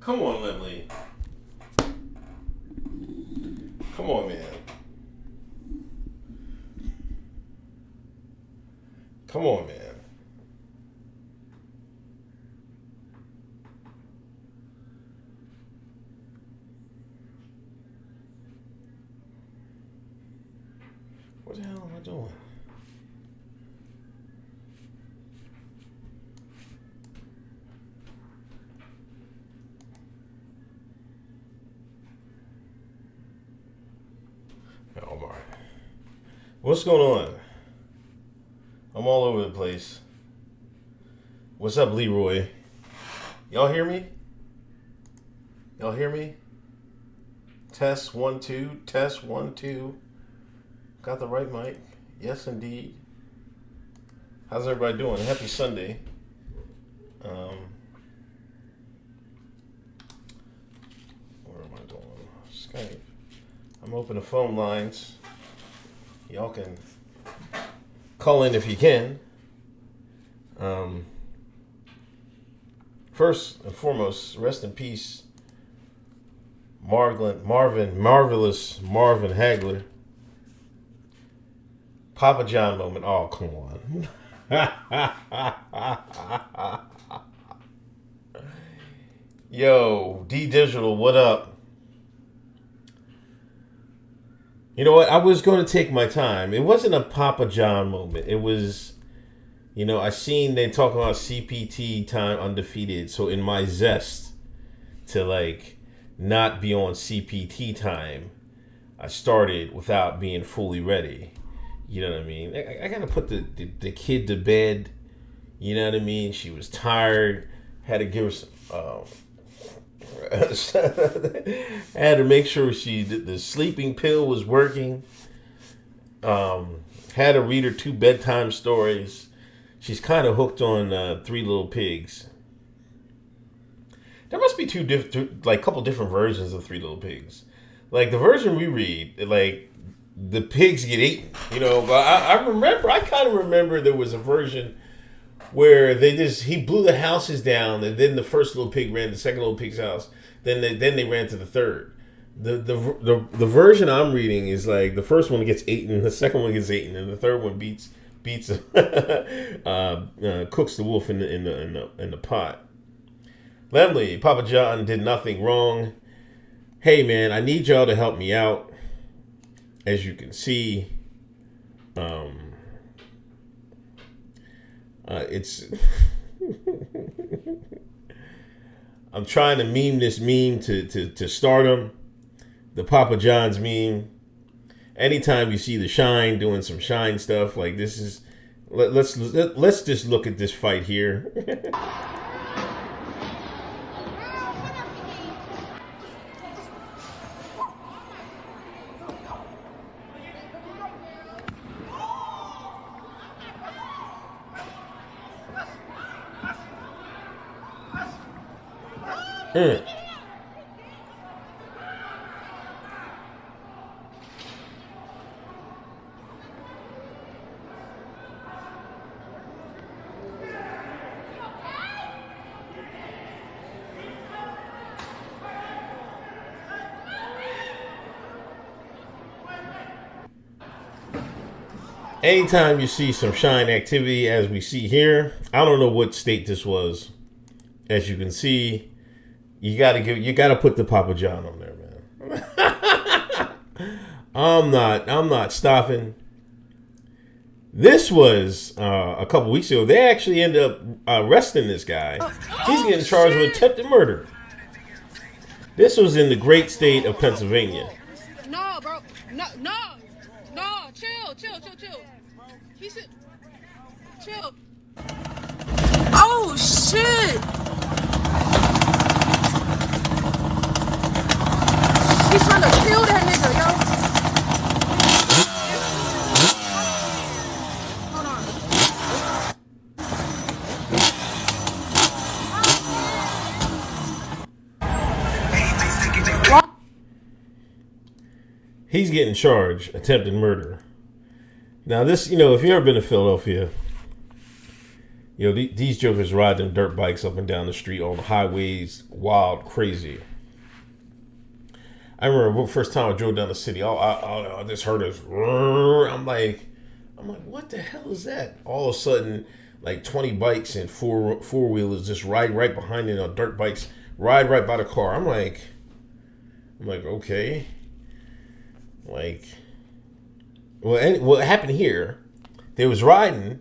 Come on, Lemley. Come on, man. Come on, man. What the hell am I doing? Oh my. What's going on? I'm all over the place. What's up, Leroy? Y'all hear me? Y'all hear me? Test 1 2. Test 1 2. Got the right mic. Yes, indeed. How's everybody doing? Happy Sunday. Where am I doing? Skype. I'm opening the phone lines. Y'all can call in if you can. First and foremost, rest in peace, marvelous Marvin Hagler. Papa John moment. Oh, come on. Yo, D Digital, what up? You know what? I was going to take my time. It wasn't a Papa John moment. It was, I seen they talk about CPT time undefeated. So in my zest to not be on CPT time, I started without being fully ready. You know what I mean? I got to put the kid to bed. You know what I mean? She was tired. Had to give her some... had to make sure the sleeping pill was working. Had to read her 2 bedtime stories. She's kind of hooked on Three Little Pigs. There must be couple different versions of Three Little Pigs. Like the version we read, the pigs get eaten. But I kind of remember there was a version where he blew the houses down, and then the first little pig ran to the second little pig's house. Then they ran to the third. The version I'm reading is the first one gets eaten, the second one gets eaten, and the third one beats cooks the wolf in the pot. Lemley, Papa John did nothing wrong. Hey man, I need y'all to help me out. As you can see, it's I'm trying to meme this meme to stardom, the Papa John's meme. Anytime you see the Shine doing some Shine stuff, this is let's just look at this fight here. Anytime you see some Shine activity, as we see here, I don't know what state this was. As you can see, you gotta put the Papa John on there, man. I'm not stopping. This was a couple weeks ago. They actually ended up arresting this guy. He's getting charged with attempted murder. This was in the great state of Pennsylvania. No, bro. No. Chill. He said, chill. Oh, shit. He's trying to kill that nigga, yo. Hold on. He's getting charged, attempted murder. Now this, if you've ever been to Philadelphia, You know, these jokers ride them dirt bikes up and down the street on the highways, wild, crazy. I remember the first time I drove down the city. I just heard this. I'm like, what the hell is that? All of a sudden, like 20 bikes and four wheelers just ride right behind it on dirt bikes, ride right by the car. I'm like, okay, like, what happened here? They was riding,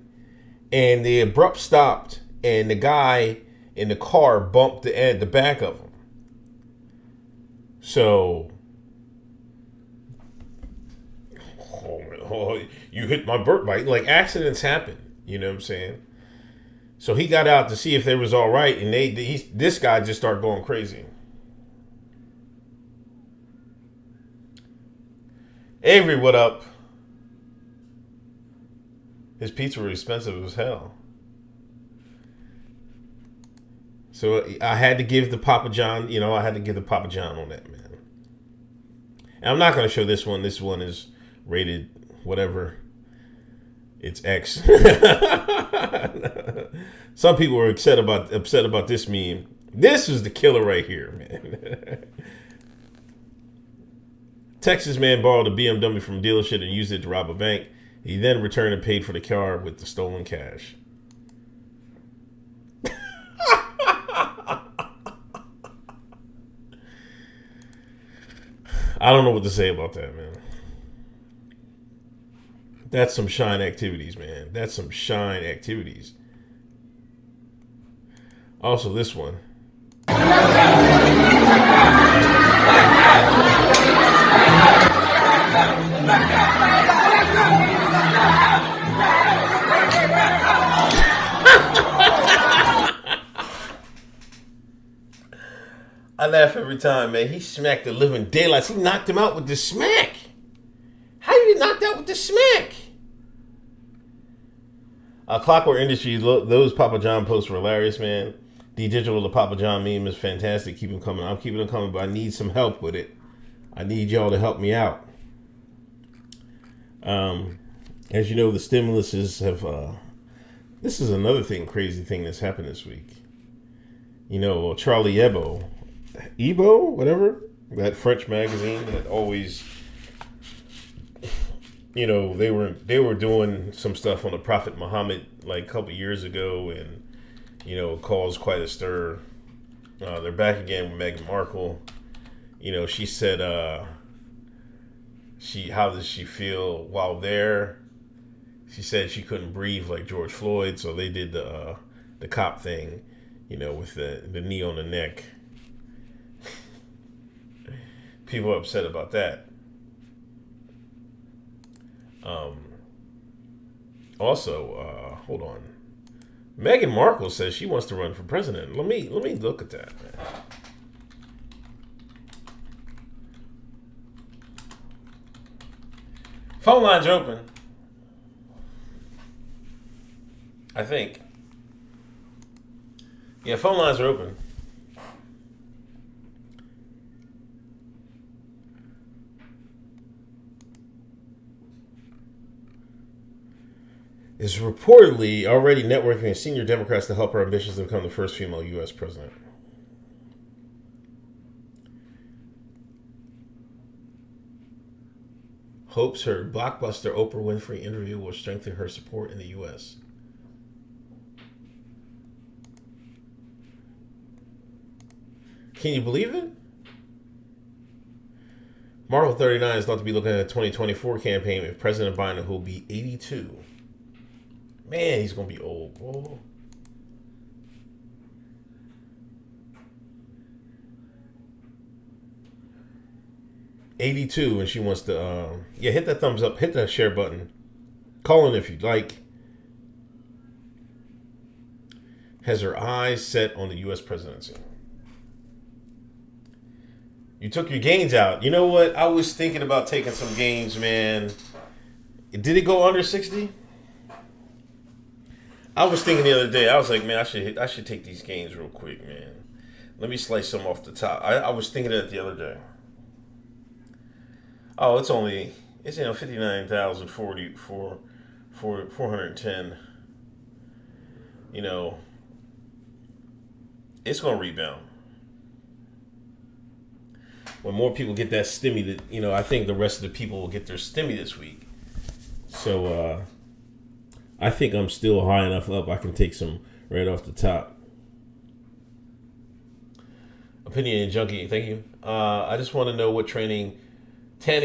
and the abrupt stopped, and the guy in the car bumped the back of him. So, you hit my dirt bike. Like, accidents happen. You know what I'm saying? So he got out to see if they was all right, and this guy just started going crazy. Avery, what up? His pizza was expensive as hell. So I had to give the Papa John, I had to give the Papa John on that, man. And I'm not going to show this one. This one is rated whatever. It's X. Some people were upset about this meme. This is the killer right here, man. Texas man borrowed a BMW from a dealership and used it to rob a bank. He then returned and paid for the car with the stolen cash. I don't know what to say about that, man. That's some shine activities, man. That's some shine activities. Also, this one. I laugh every time, man. He smacked the living daylights. He knocked him out with the smack. How you knocked out with the smack? Clockwork Industries, those Papa John posts were hilarious, man. The digital the Papa John meme is fantastic. Keep them coming. I'm keeping them coming, but I need some help with it. I need y'all to help me out. As you know, the stimuluses have. This is another crazy thing that's happened this week. Charlie Hebdo, whatever, that French magazine that always, they were doing some stuff on the Prophet Muhammad like a couple years ago, and caused quite a stir. They're back again with Meghan Markle. She said, how does she feel while there? She said she couldn't breathe like George Floyd, so they did the cop thing, with the knee on the neck. People are upset about that. Also, hold on. Meghan Markle says she wants to run for president. Let me look at that, man. Phone line's open. I think. Yeah, phone lines are open. Is reportedly already networking with senior Democrats to help her ambitions to become the first female U.S. president. Hopes her blockbuster Oprah Winfrey interview will strengthen her support in the U.S. Can you believe it? Marvel 39 is thought to be looking at a 2024 campaign with President Biden, who will be 82. Man, he's going to be old, bro. '82, and she wants to, hit that thumbs up, hit that share button. Call in if you'd like. Has her eyes set on the U.S. presidency. You took your gains out. You know what? I was thinking about taking some gains, man. Did it go under 60? I was thinking the other day, I was like, man, I should take these gains real quick, man. Let me slice some off the top. I was thinking that the other day. Oh, it's 59,040 for 410. you know, it's going to rebound. When more people get that stimmy, you know, I think the rest of the people will get their stimmy this week. So I think I'm still high enough up. I can take some right off the top. Opinion Junkie, thank you. I just want to know what tanning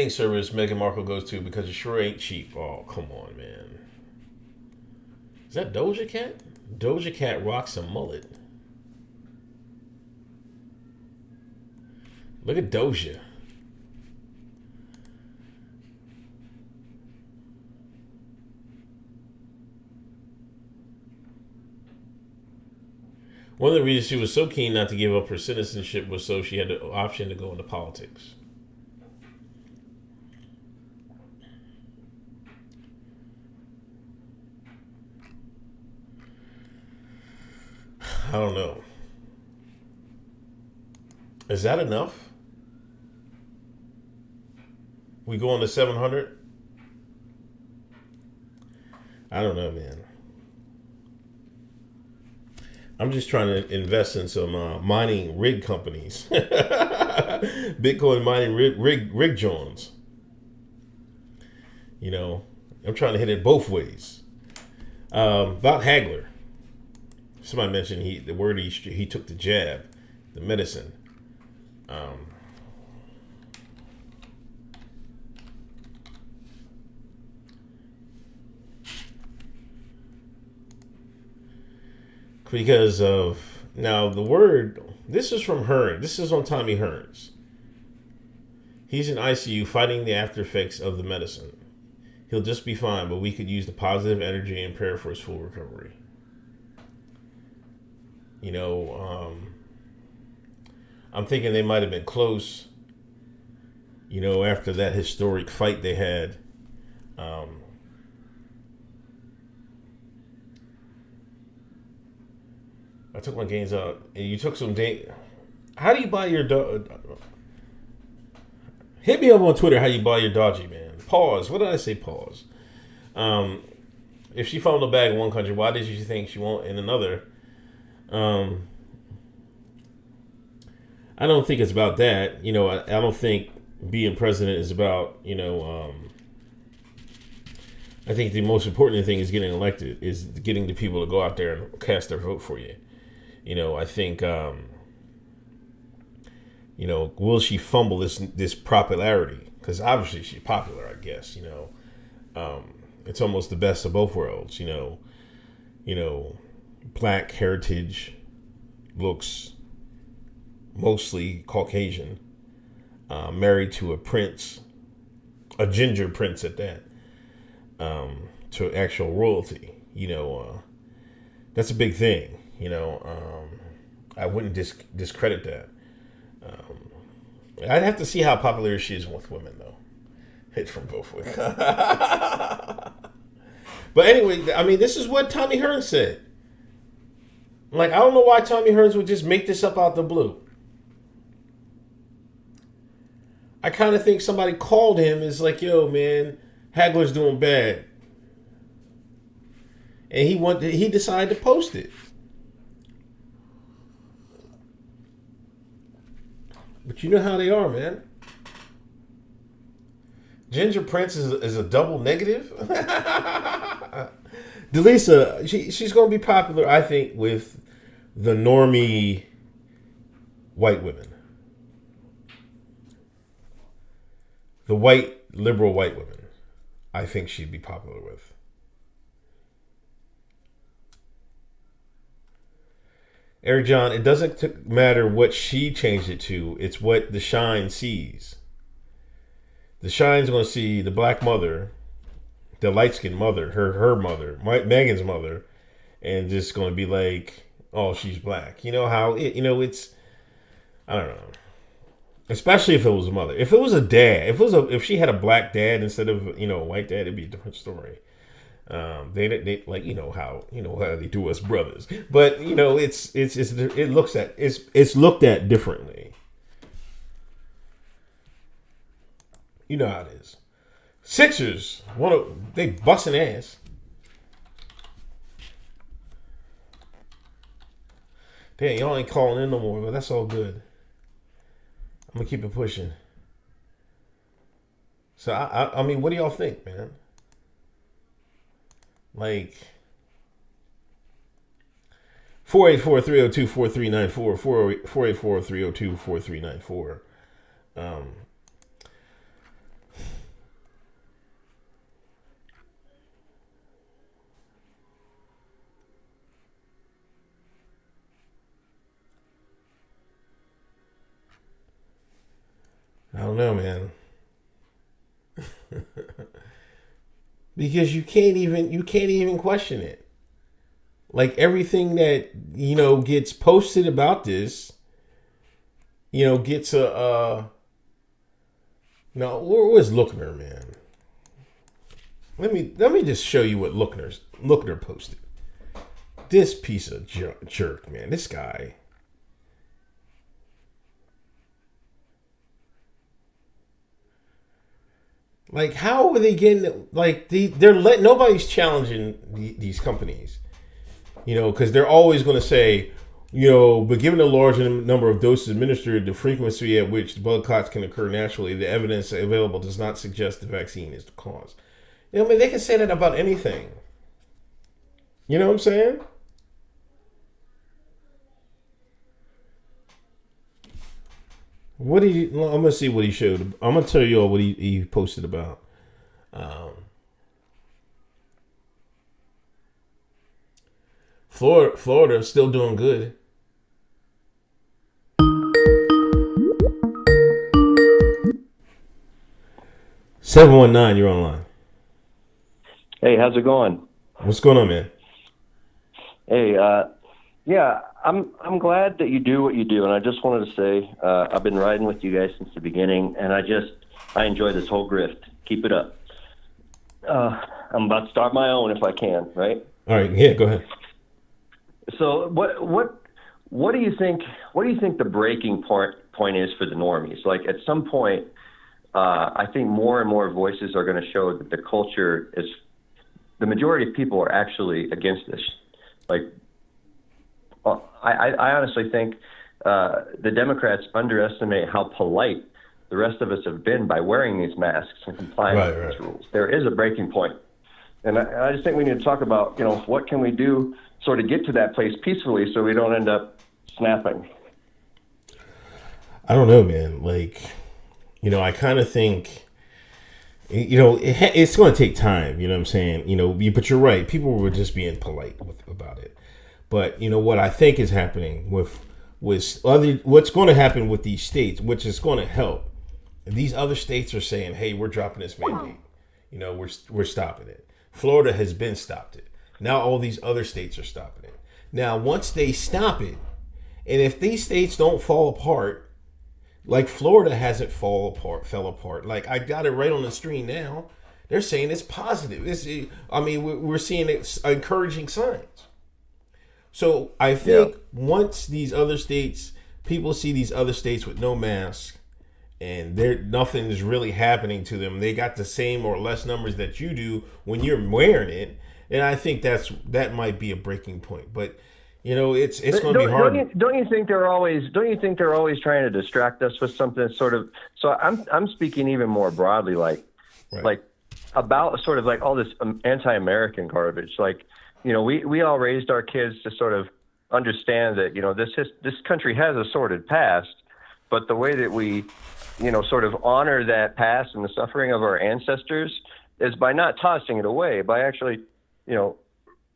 service Meghan Markle goes to because it sure ain't cheap. Oh, come on, man. Is that Doja Cat? Doja Cat rocks a mullet. Look at Doja. One of the reasons she was so keen not to give up her citizenship was so she had the option to go into politics. I don't know. Is that enough? We go on to 700? I don't know, man. I'm just trying to invest in some mining rig companies. Bitcoin mining rig Jones. You know, I'm trying to hit it both ways. About Hagler. Somebody mentioned he took the jab, the medicine. Because of now the word. This is from Hearn. This is on Tommy Hearns. He's in ICU fighting the after effects of the medicine. He'll just be fine, but we could use the positive energy and prayer for his full recovery. You know, I'm thinking they might have been close. You know, after that historic fight they had. I took my gains out. And you took some day. How do you buy your dog? Hit me up on Twitter how you buy your dodgy, man. Pause. What did I say? Pause. If she found a bag in one country, why did you think she won't in another? I don't think it's about that. You know, I don't think being president is about, you know, I think the most important thing is getting elected, is getting the people to go out there and cast their vote for you. You know, I think, you know, will she fumble this popularity? Because obviously she's popular, I guess, you know. It's almost the best of both worlds, you know, black heritage, looks mostly Caucasian, married to a prince, a ginger prince at that, to actual royalty, you know, that's a big thing, you know. I wouldn't discredit that. I'd have to see how popular she is with women, though. Hit from both ways. But anyway, I mean, this is what Tommy Hearns said. Like, I don't know why Tommy Hearns would just make this up out the blue. I kind of think somebody called him. Is like, yo, man, Hagler's doing bad, and he decided to post it. But you know how they are, man. Ginger Prince is a double negative. Delisa, she's going to be popular, I think, with the normie white women. The liberal white women, I think she'd be popular with. Eric John, it doesn't matter what she changed it to. It's what the Shine sees. The Shine's going to see the black mother, the light-skinned mother, her mother, Megan's mother, and just going to be like, oh, she's black. You know how, it's, I don't know. Especially if it was a mother. If it was a dad, if she had a black dad instead of, a white dad, it'd be a different story. They like, how they do us brothers, but it's looked at differently. You know how it is. Sixers, they busting ass. Damn, y'all ain't calling in no more, but that's all good. I'm gonna keep it pushing. So I mean, what do y'all think, man? Like 484-302-4394, 484-302-4394. I don't know, man. Because you can't even question it. Like everything that gets posted about this, gets a no. Where's Lookner, man? Let me just show you what Lookner posted. This piece of jerk, man. This guy. Like, how are they getting? Like, nobody's challenging these companies, because they're always going to say, but given the large number of doses administered, the frequency at which blood clots can occur naturally, the evidence available does not suggest the vaccine is the cause. I mean, they can say that about anything. You know what I'm saying? I'm gonna see what he showed. I'm gonna tell you all what he posted about. Florida still doing good. $719, you're online. Hey, how's it going? What's going on, man? Hey, yeah, I'm glad that you do what you do, and I just wanted to say I've been riding with you guys since the beginning, and I enjoy this whole grift. Keep it up. I'm about to start my own if I can, right? All right, yeah, go ahead. So what do you think? What do you think the breaking point is for the normies? Like at some point, I think more and more voices are going to show that the culture is. The majority of people are actually against this. Like, I honestly think the Democrats underestimate how polite the rest of us have been by wearing these masks and complying with these rules. There is a breaking point. And I just think we need to talk about, what can we do sort of get to that place peacefully so we don't end up snapping. I don't know, man. Like, I kind of think, it's going to take time. You know what I'm saying? But you're right. People were just being polite about it. But what I think is happening what's going to happen with these states, which is going to help. These other states are saying, "Hey, we're dropping this mandate. We're stopping it." Florida has been stopped it. Now all these other states are stopping it. Now once they stop it, and if these states don't fall apart, like Florida hasn't fell apart. Like I got it right on the screen now. They're saying it's positive. We're seeing encouraging signs. So I think once these other states, people see these other states with no mask, and nothing is really happening to them. They got the same or less numbers that you do when you're wearing it, and I think that might be a breaking point. But it's going to be hard. Don't you think they're always trying to distract us with something sort of? So I'm speaking even more broadly, like about sort of like all this anti-American garbage. Like we all raised our kids to sort of understand that this country has a sordid past, but the way that we sort of honor that past and the suffering of our ancestors is by not tossing it away, by actually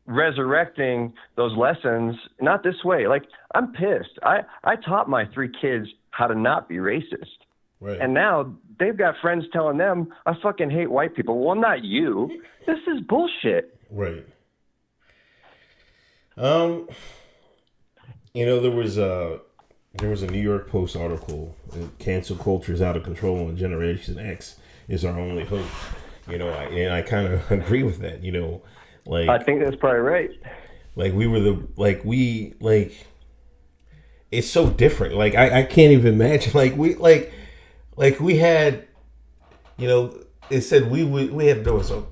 resurrecting those lessons, not this way. Like, I'm pissed. I taught my 3 kids how to not be racist. Right. And now they've got friends telling them, I fucking hate white people. Well, not you. This is bullshit. Right. There was a New York Post article, "Cancel Culture is Out of Control and Generation X is Our Only Hope." And I kind of agree with that, Like, I think that's probably right. Like it's so different. Like I can't even imagine. We had, it said there was a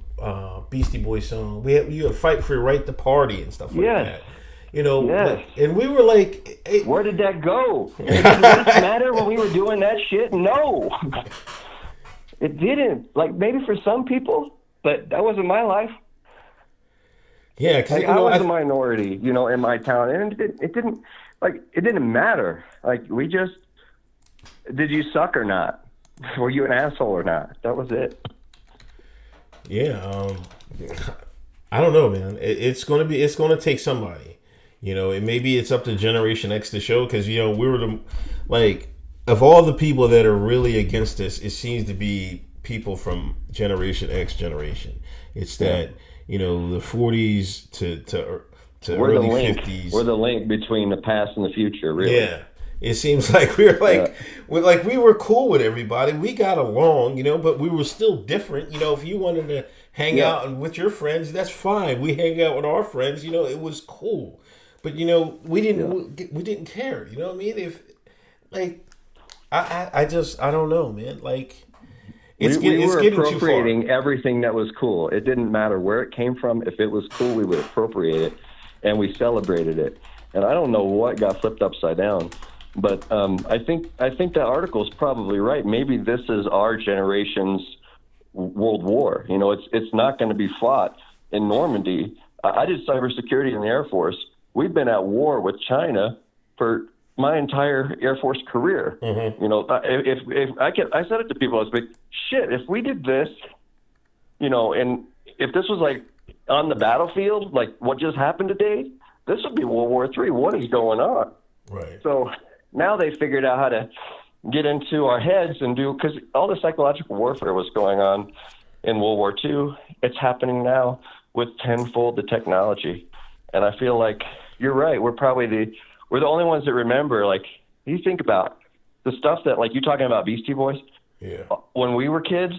Beastie Boys song. You had Fight for Your Right to Party and stuff like that. Yes. And we were like, where did that go? Did it matter when we were doing that shit? No. It didn't. Like, maybe for some people, but that wasn't my life. Yeah, because I was a minority, in my town, and it didn't matter. Like, we just, did you suck or not? Were you an asshole or not? That was it. Yeah, I don't know, man. It's gonna take somebody. Maybe it's up to Generation X to show, because we were of all the people that are really against this, it seems to be people from Generation X generation. It's that the 40s to we're early the link. 50s. We're the link between the past and the future, really. Yeah. It seems like we were cool with everybody. We got along, but we were still different. If you wanted to hang out with your friends, that's fine. We hang out with our friends. It was cool. But we didn't care. You know what I mean? If I don't know, man. Like we were appropriating everything that was cool. It didn't matter where it came from. If it was cool, we would appropriate it, and we celebrated it. And I don't know what got flipped upside down. But I think that article is probably right. Maybe this is our generation's world war. It's not going to be fought in Normandy. I did cybersecurity in the Air Force. We've been at war with China for my entire Air Force career. Mm-hmm. If I said it to people, I was like, shit, if we did this, and if this was like on the battlefield, like what just happened today, this would be World War III. What is going on? Right. So now they figured out how to get into our heads and because all the psychological warfare was going on in World War II. It's happening now with tenfold the technology. And I feel like you're right. We're the only ones that remember, like, you think about the stuff that, like, you talking about Beastie Boys. Yeah. When we were kids,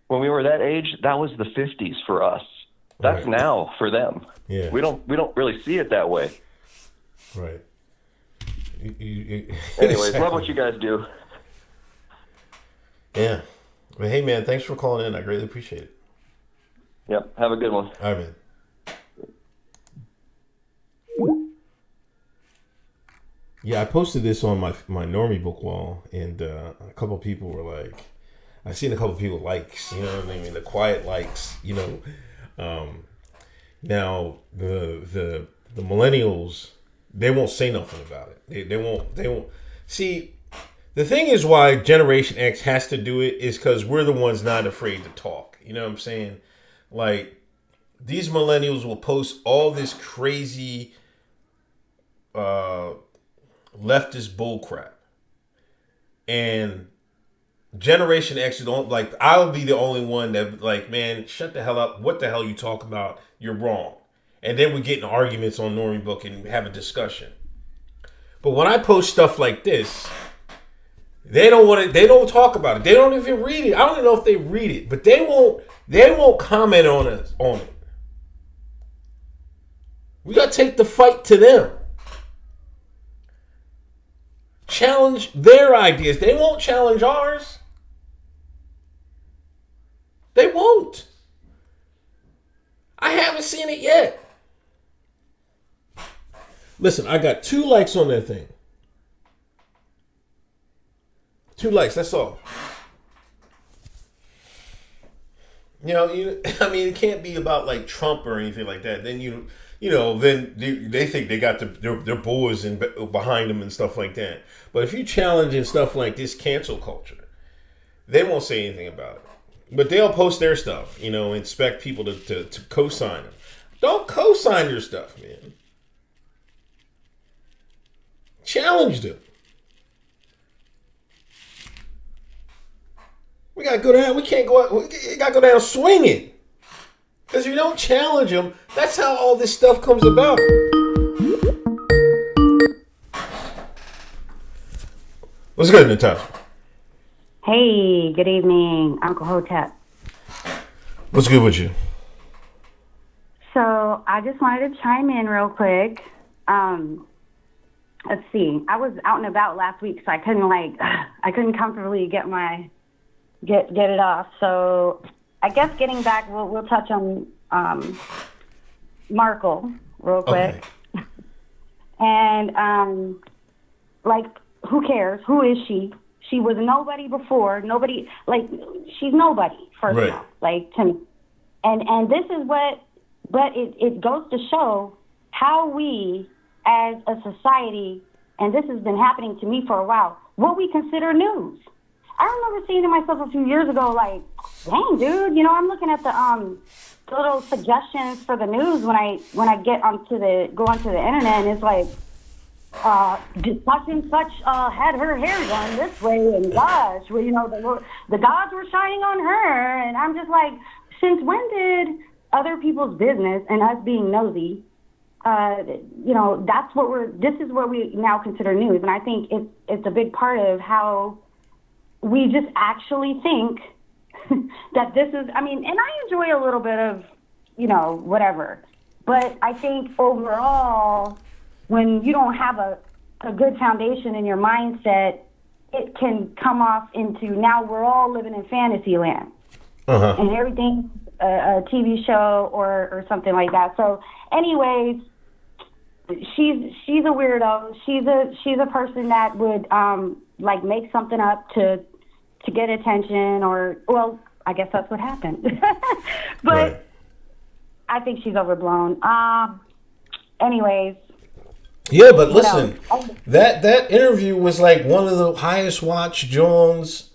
when we were that age, that was the 50s for us. That's right. Now for them. Yeah. We don't really see it that way. Right. Anyways, Exactly. Love what you guys do. Yeah. Well, hey, man, thanks for calling in. I greatly appreciate it. Yep. Have a good one. All right, man. Yeah, I posted this on my normie book wall, and a couple of people were like, I seen a couple of people likes, you know what I mean? The quiet likes, Now the millennials, they won't say nothing about it. They won't. See, the thing is why Generation X has to do it is because we're the ones not afraid to talk. You know what I'm saying? Like, these millennials will post all this crazy leftist bullcrap, and Generation X don't like. I'll be the only one that like, man, shut the hell up. What the hell you talking about? You're wrong. And then we get in arguments on Normie Book and have a discussion. But when I post stuff like this, they don't want it. They don't talk about it. They don't even read it. I don't even know if they read it, but they won't comment on it. We gotta take the fight to them. Challenge their ideas. They won't challenge ours. They won't. I haven't seen it yet. Listen, I got 2 likes on that thing. 2 likes, that's all. It can't be about like Trump or anything like that. Then then they think they got their boys behind them and stuff like that. But if you challenge and stuff like this cancel culture, they won't say anything about it. But they'll post their stuff, and expect people to co-sign them. Don't co-sign your stuff, man. Challenge them. We gotta go down. We can't go out. We gotta go down swinging. Because if you don't challenge them, that's how all this stuff comes about. What's good, Natasha? Hey, good evening, Uncle Hotep. What's good with you? So I just wanted to chime in real quick. Let's see. I was out and about last week, so I couldn't comfortably get it off. So I guess getting back, we'll touch on Markle real quick. And like, who cares? Who is she? She was nobody before. Nobody, like, she's nobody, first of all, like, to me. And this is but it goes to show how we, as a society, and this has been happening to me for a while, what we consider news. I remember seeing to myself a few years ago, like, dang, dude, you know, I'm looking at the little suggestions for the news when I go onto the internet, and it's like, such and such had her hair done this way, and gosh, well, you know, the gods were shining on her, and I'm just like, since when did other people's business and us being nosy, you know, this is what we now consider news, and I think it's a big part of how we just actually think that this is, I mean, and I enjoy a little bit of, you know, whatever, but I think overall, when you don't have a good foundation in your mindset, it can come off into, now we're all living in fantasy land. And everything's a TV show or something like that. So anyways, she's a weirdo. She's a person that would like make something up to get attention, or, well, I guess that's what happened. But I think she's overblown. Anyways. Yeah, but listen, that interview was like one of the highest watched Jones,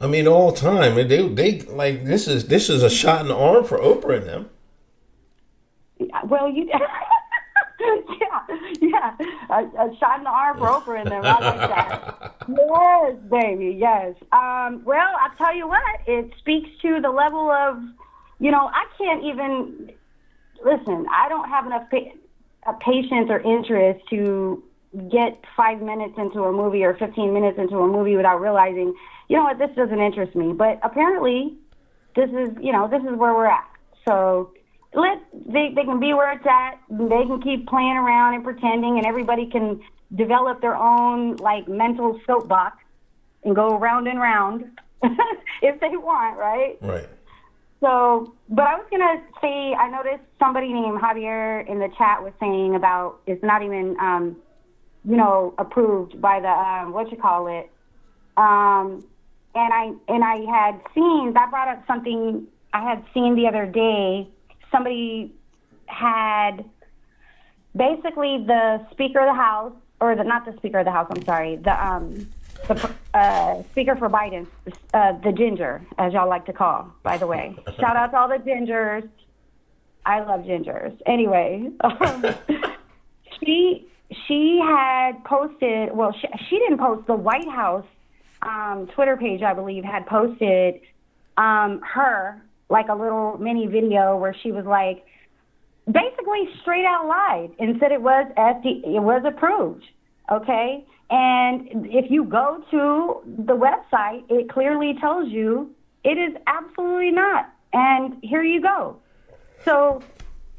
I mean, all time. And they like, this is a shot in the arm for Oprah and them. Well, yeah, a shot in the arm for Oprah and them. I like that. Yes, baby, yes. Well, I'll tell you what, it speaks to the level of, you know, I can't even, listen, I don't have enough patience or interest to get 5 minutes into a movie or 15 minutes into a movie without realizing, you know what, this doesn't interest me. But apparently, this is where we're at. So they can be where it's at. They can keep playing around and pretending, and everybody can develop their own, like, mental soapbox and go round and round if they want, right? Right. So, but I was going to say, I noticed somebody named Javier in the chat was saying about it's not even, you know, approved by the, and I had seen, that brought up something I had seen the other day. Somebody had basically the Speaker of the House, or not the Speaker of the House, I'm sorry, the Speaker for Biden, the ginger, as y'all like to call, by the way. Shout out to all the gingers. I love gingers. Anyway, she had posted, well, she didn't post, the White House Twitter page, I believe, had posted her, like, a little mini video where she was like, basically straight out lied and said it was approved, okay? And if you go to the website, it clearly tells you it is absolutely not. And here you go. So,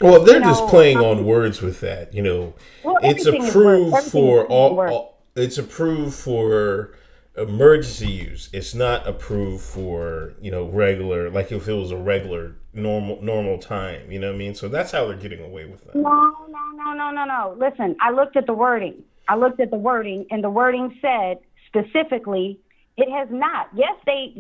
well, they're just playing on words with that, you know. Well, it's approved for it's approved for emergency use. It's not approved for, you know, regular, like if it was a regular normal time, you know what I mean? So that's how they're getting away with that. No. Listen, I looked at the wording, and the wording said specifically it has not. Yes, they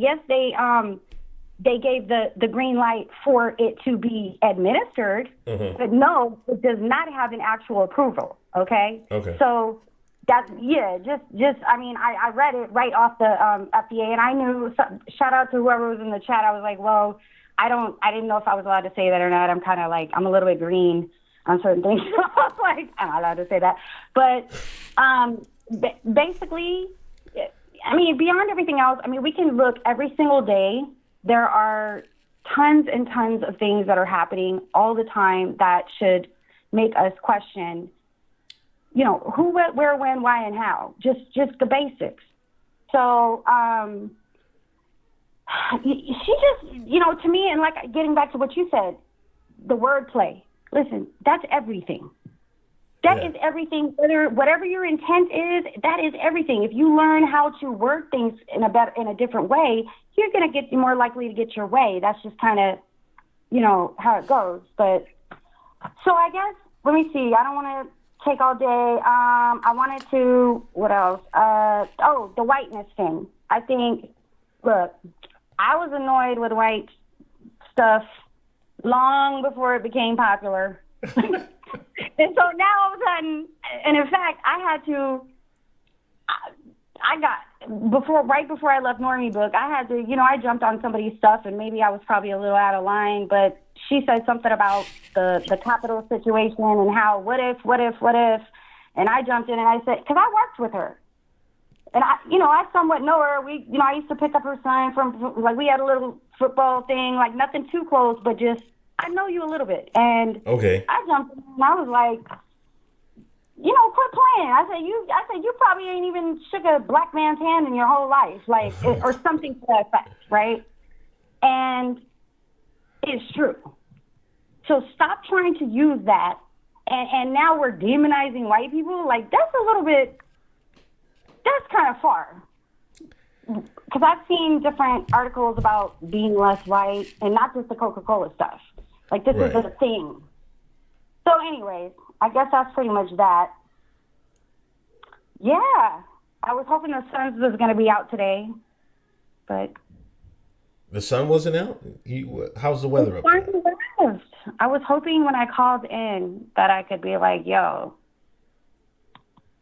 gave the green light for it to be administered, but no, it does not have an actual approval. Okay. So that, yeah, just I mean, I read it right off the FDA, and I knew. Shout out to whoever was in the chat. I was like, well, I didn't know if I was allowed to say that or not. I'm kind of like, I'm a little bit green on certain things. So I was like, I'm not allowed to say that. But basically, I mean, beyond everything else, I mean, we can look every single day. There are tons and tons of things that are happening all the time that should make us question, you know, who, what, where, when, why, and how. Just the basics. So she just, you know, to me, and like getting back to what you said, the wordplay. Listen, that's everything. That is everything. Whatever your intent is, that is everything. If you learn how to word things in a different way, you're going to get more likely to get your way. That's just kind of, you know, how it goes. But so I guess, let me see. I don't want to take all day. I wanted to, what else? The whiteness thing. I think, look, I was annoyed with white stuff long before it became popular. And so now all of a sudden, and in fact, right before I left Normie Book, I had to, I jumped on somebody's stuff, and maybe I was probably a little out of line, but she said something about the Capitol situation and how, what if, and I jumped in and I said, because I worked with her. And I somewhat know her. I used to pick up her son from, like, we had a little football thing, like nothing too close, but just, I know you a little bit. And okay. I jumped in and I was like, quit playing. I said, you probably ain't even shook a black man's hand in your whole life, like, or something to that effect, right? And it's true. So stop trying to use that. And now we're demonizing white people. Like, that's kind of far. Because I've seen different articles about being less white, and not just the Coca-Cola stuff. Like, this is a thing. So anyways, I guess that's pretty much that. Yeah. I was hoping the sun was going to be out today, but... The sun wasn't out? How's the weather up there? I was hoping when I called in that I could be like, yo,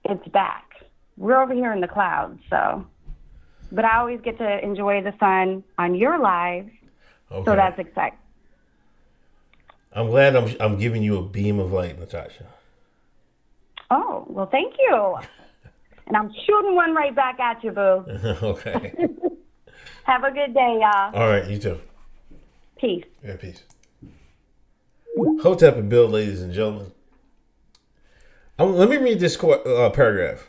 it's back. We're over here in the clouds, so... But I always get to enjoy the sun on your live, so that's exciting. I'm glad I'm giving you a beam of light, Natasha. Oh, well, thank you. And I'm shooting one right back at you, boo. Okay. Have a good day, y'all. All right, you too. Peace. Yeah, peace. Hotep and Bill, ladies and gentlemen. Let me read this paragraph.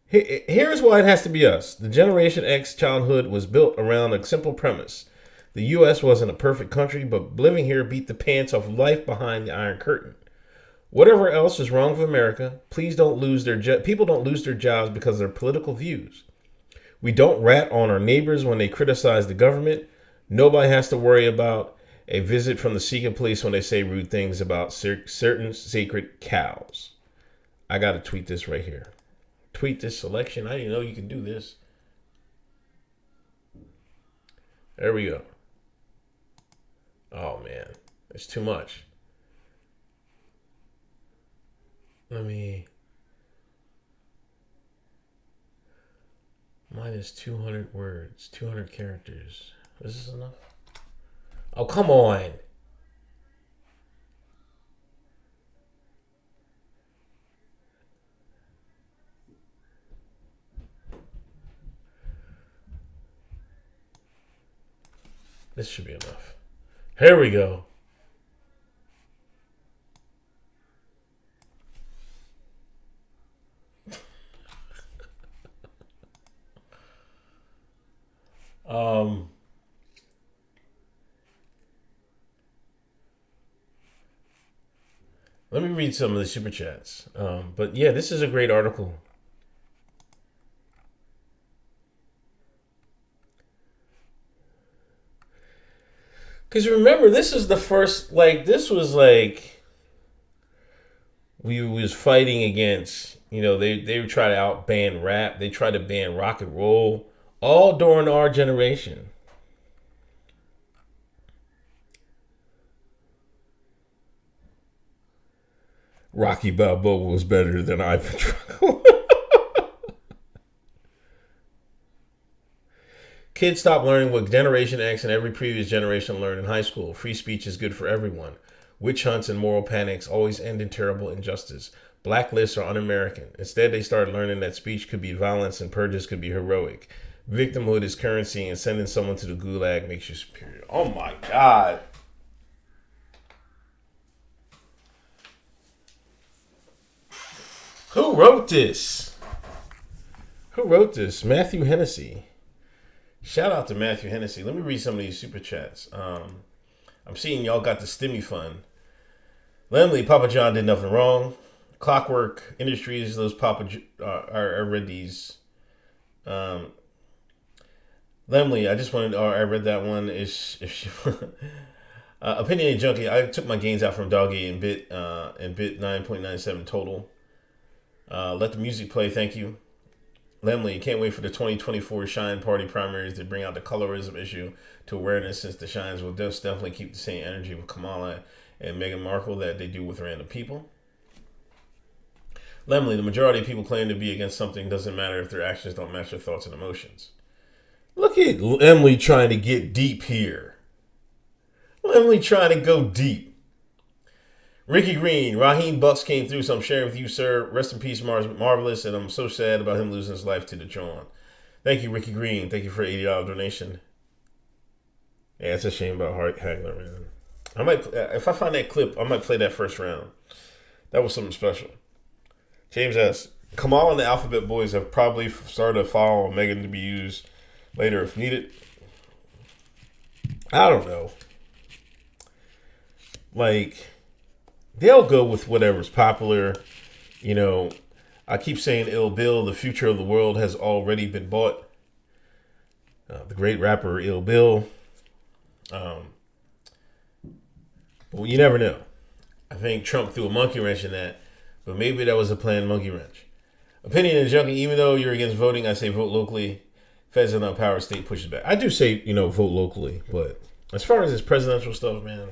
Here's why it has to be us. The Generation X childhood was built around a simple premise. The U.S. wasn't a perfect country, but living here beat the pants off life behind the Iron Curtain. Whatever else is wrong with America, please don't lose people don't lose their jobs because of their political views. We don't rat on our neighbors when they criticize the government. Nobody has to worry about a visit from the secret police when they say rude things about certain sacred cows. I got to tweet this right here. Tweet this selection. I didn't know you could do this. There we go. Oh, man. It's too much. Mine is 200 words, 200 characters. Is this enough? Oh, come on. This should be enough. Here we go. Let me read some of the super chats. But yeah, this is a great article. Because remember, this is the first, we was fighting against, they would try to out-ban rap. They tried to ban rock and roll, all during our generation. Rocky Balboa was better than Ivan Drago. Kids stop learning what Generation X and every previous generation learned in high school. Free speech is good for everyone. Witch hunts and moral panics always end in terrible injustice. Blacklists are un-American. Instead, they started learning that speech could be violence and purges could be heroic. Victimhood is currency, and sending someone to the gulag makes you superior. Oh my God. Who wrote this? Matthew Hennessy. Shout out to Matthew Hennessy. Let me read some of these super chats. I'm seeing y'all got the Stimmy Fund. Lemley, Papa John did nothing wrong. Clockwork Industries, those I read these. Lemley, I just wanted, I read that one. Opinionated Junkie, I took my gains out from Doggy and bit 9.97 total. Let the music play, thank you. Lemley, can't wait for the 2024 Shine Party primaries to bring out the colorism issue to awareness, since the Shines will definitely keep the same energy with Kamala and Meghan Markle that they do with random people. Lemley, the majority of people claim to be against something. Doesn't matter if their actions don't match their thoughts and emotions. Look at Lemley trying to get deep here. Lemley trying to go deep. Ricky Green, Raheem Bucks came through, so I'm sharing with you, sir. Rest in peace, Marvelous, and I'm so sad about him losing his life to the John. Thank you, Ricky Green. Thank you for an $80 donation. Yeah, it's a shame about Hagler, man. I might, if I find that clip, I might play that first round. That was something special. James S. Kamal and the Alphabet Boys have probably started a file on Meghan to be used later if needed. I don't know. Like, they'll go with whatever's popular. You know, I keep saying Ill Bill, the future of the world has already been bought. The great rapper Ill Bill. Well, you never know. I think Trump threw a monkey wrench in that, but maybe that was a planned monkey wrench. Opinion and Junkie, even though you're against voting, I say vote locally. Feds are not power, state pushes back. I do say, vote locally, but as far as this presidential stuff, man,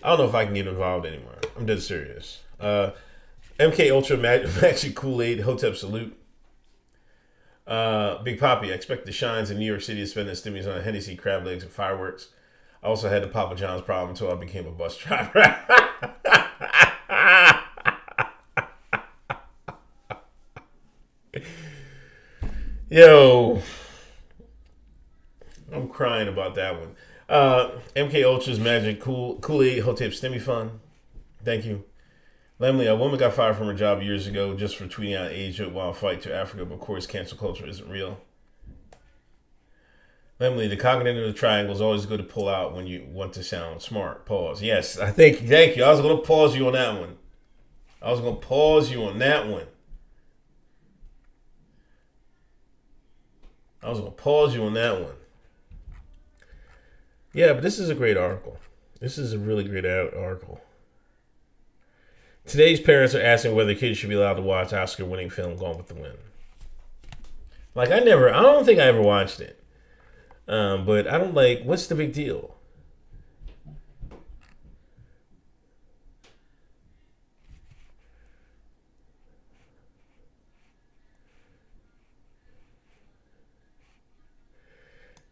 I don't know if I can get involved anymore. I'm dead serious. MK Ultra Magic Kool-Aid Hotep salute. Big Poppy, I expect the Shines in New York City to spend their stimulus on Hennessy, crab legs, and fireworks. I also had the Papa John's problem until I became a bus driver. Yo, I'm crying about that one. MK Ultra's Magic Kool-Aid Hotep Stimmy Fund. Thank you. Lemley, a woman got fired from her job years ago just for tweeting out age while fight to Africa, but of course cancel culture isn't real. Lemley, the cognitive triangle is always good to pull out when you want to sound smart. Pause. Yes, thank you. I was going to pause you on that one. Yeah, but this is a great article. This is a really great article. Today's parents are asking whether kids should be allowed to watch Oscar-winning film Gone with the Wind. Like, I don't think I ever watched it. But I don't what's the big deal?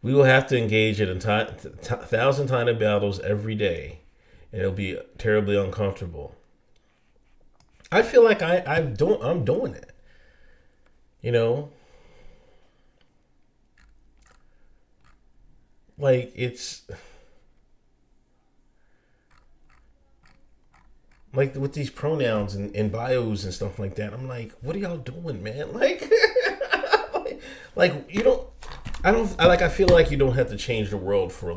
We will have to engage in 1,000 tiny battles every day, and it'll be terribly uncomfortable. I feel like I'm doing it. Like, it's like with these pronouns and bios and stuff like that. I'm like, what are y'all doing, man? Like, you don't. I feel like you don't have to change the world for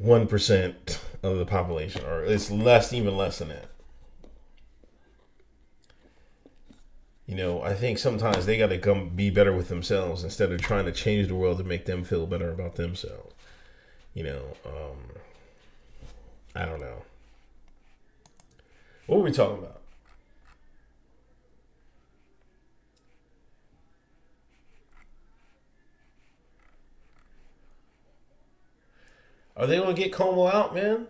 1% of the population, or it's even less than that. I think sometimes they got to come be better with themselves instead of trying to change the world to make them feel better about themselves. I don't know. What were we talking about? Are they going to get Como out, man?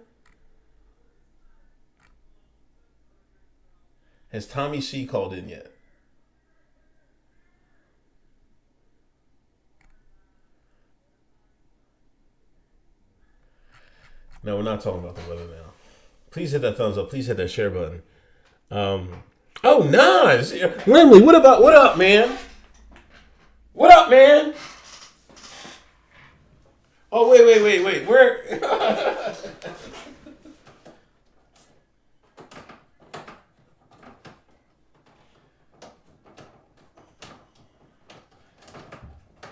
Has Tommy C called in yet? No, we're not talking about the weather now. Please hit that thumbs up. Please hit that share button. Oh, nice. Lemley, what up, man? What up, man? Oh, wait. Where?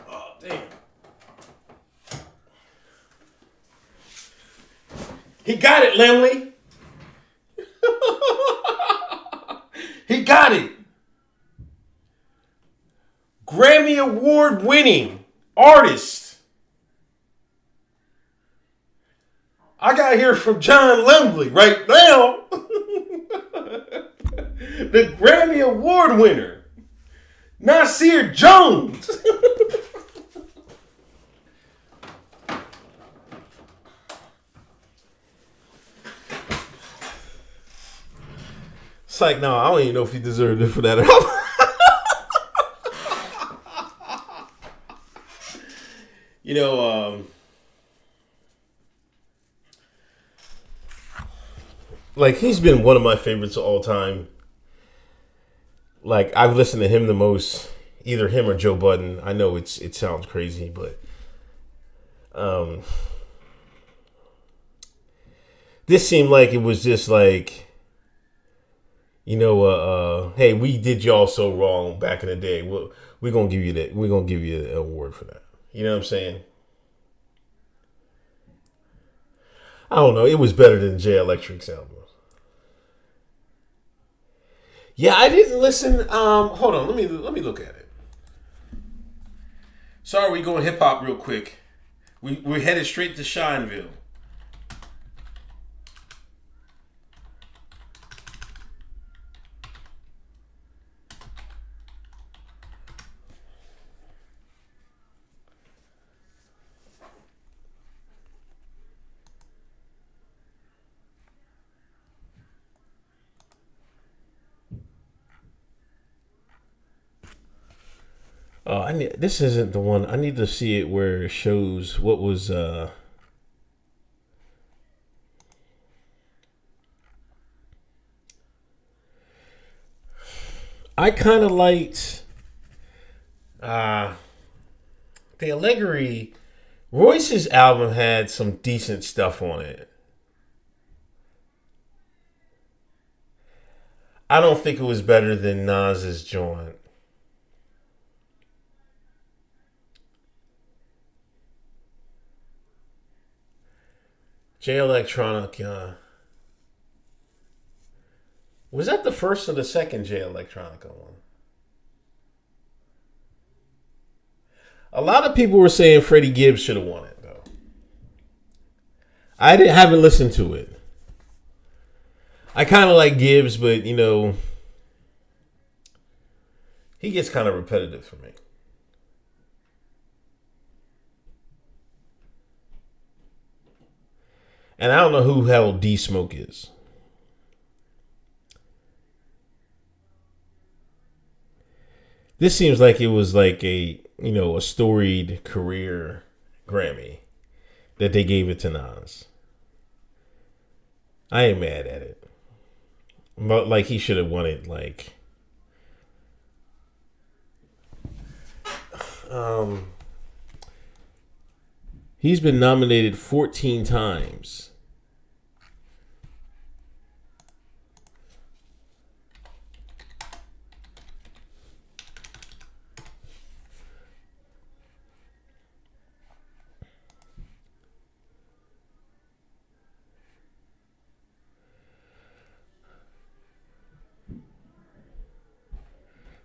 Oh, damn. He got it, Lemley. He got it. Grammy Award winning artist I got to hear from John Lemley right now. The Grammy Award winner, Nasir Jones. It's like, no, I don't even know if he deserved it for that album. You know, like, he's been one of my favorites of all time. Like, I've listened to him the most, either him or Joe Budden. I know it sounds crazy, but this seemed like it was just like, you know, hey, we did y'all so wrong back in the day. We're gonna give you that. We're gonna give you an award for that. You know what I'm saying? I don't know. It was better than Jay Electric's album. Yeah, I didn't listen. Hold on. Let me look at it. Sorry, we going hip hop real quick. We're headed straight to Shineville. This isn't the one. I need to see it where it shows what was. I kind of liked the Allegory. Royce's album had some decent stuff on it. I don't think it was better than Nas's joint. Jay Electronica. Was that the first or the second Jay Electronica one? A lot of people were saying Freddie Gibbs should have won it, though. Haven't listened to it. I kind of like Gibbs, but, you know, he gets kind of repetitive for me. And I don't know who hell D Smoke is. This seems like it was like a storied career Grammy that they gave it to Nas. I ain't mad at it. But like he should have won it like he's been nominated 14 times.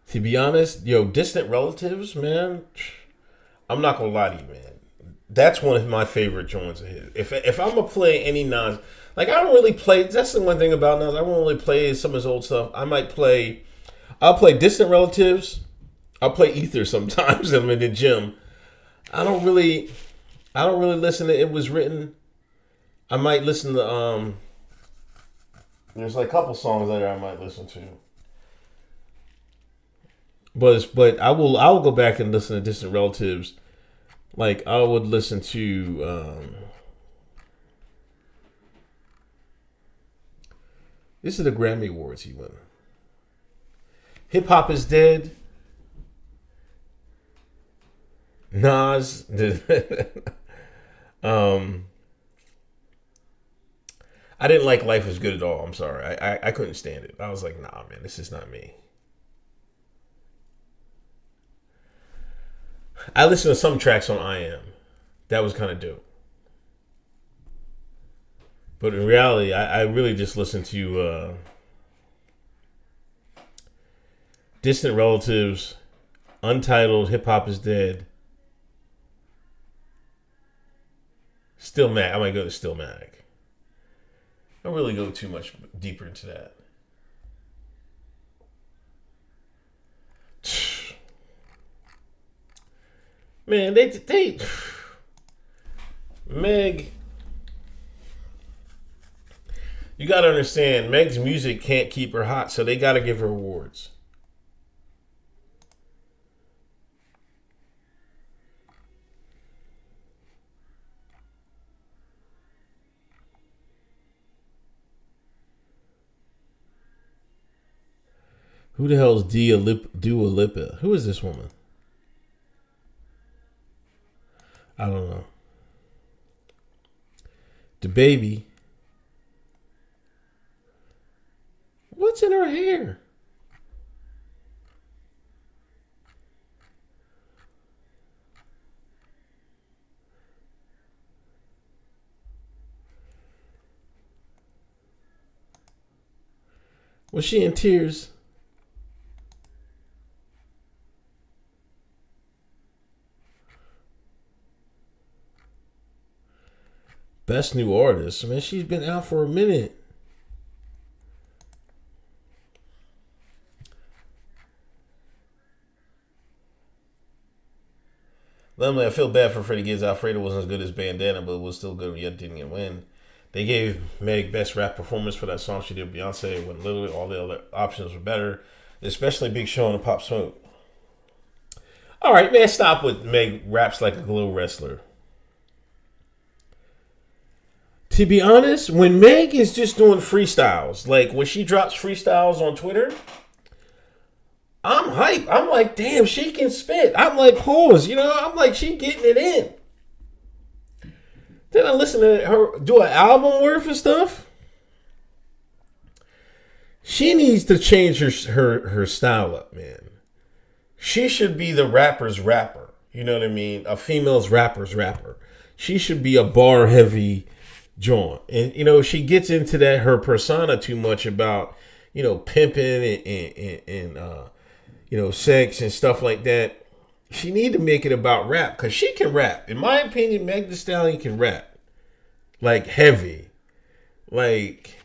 To be honest, Distant Relatives, man, I'm not gonna lie to you, man. That's one of my favorite joints of his. If I'm gonna play any Nas, like I don't really play. That's the one thing about Nas. I won't really play some of his old stuff. I'll play Distant Relatives. I'll play Ether sometimes. I'm in the gym. I don't really listen to It Was Written. I might listen to There's like a couple songs there I might listen to. But I will go back and listen to Distant Relatives. Like I would listen to this is the Grammy Awards he won. Hip Hop Is Dead. Nas I didn't like Life Is Good at all. I'm sorry. I couldn't stand it. I was like, nah, man, this is not me. I listened to some tracks on I Am. That was kind of dope. But in reality, I really just listened to Distant Relatives, Untitled, Hip Hop Is Dead, Stillmatic. I might go to Stillmatic. I really go too much deeper into that. Man, they Meg, you gotta understand, Meg's music can't keep her hot, so they gotta give her awards. Who the hell is Dua Lipa? Who is this woman? I don't know. The baby. What's in her hair? Was she in tears? Best new artist. Man, she's been out for a minute. Lemley, I feel bad for Freddie Gibbs. Alfredo wasn't as good as Bandana, but it was still good, yet didn't win. They gave Meg best rap performance for that song she did with Beyonce when literally all the other options were better, especially Big Sean and Pop Smoke. All right, man, stop with Meg raps like a glow wrestler. To be honest, when Meg is just doing freestyles, like when she drops freestyles on Twitter, I'm hype. I'm like, damn, she can spit. I'm like, pause, I'm like, she getting it in. Then I listen to her do an album worth of stuff. She needs to change her style up, man. She should be the rapper's rapper. You know what I mean? A female's rapper's rapper. She should be a bar heavy joint. And, she gets into that, her persona too much about, pimping and sex and stuff like that. She need to make it about rap because she can rap. In my opinion, Meg Thee Stallion can rap. Like heavy. Like,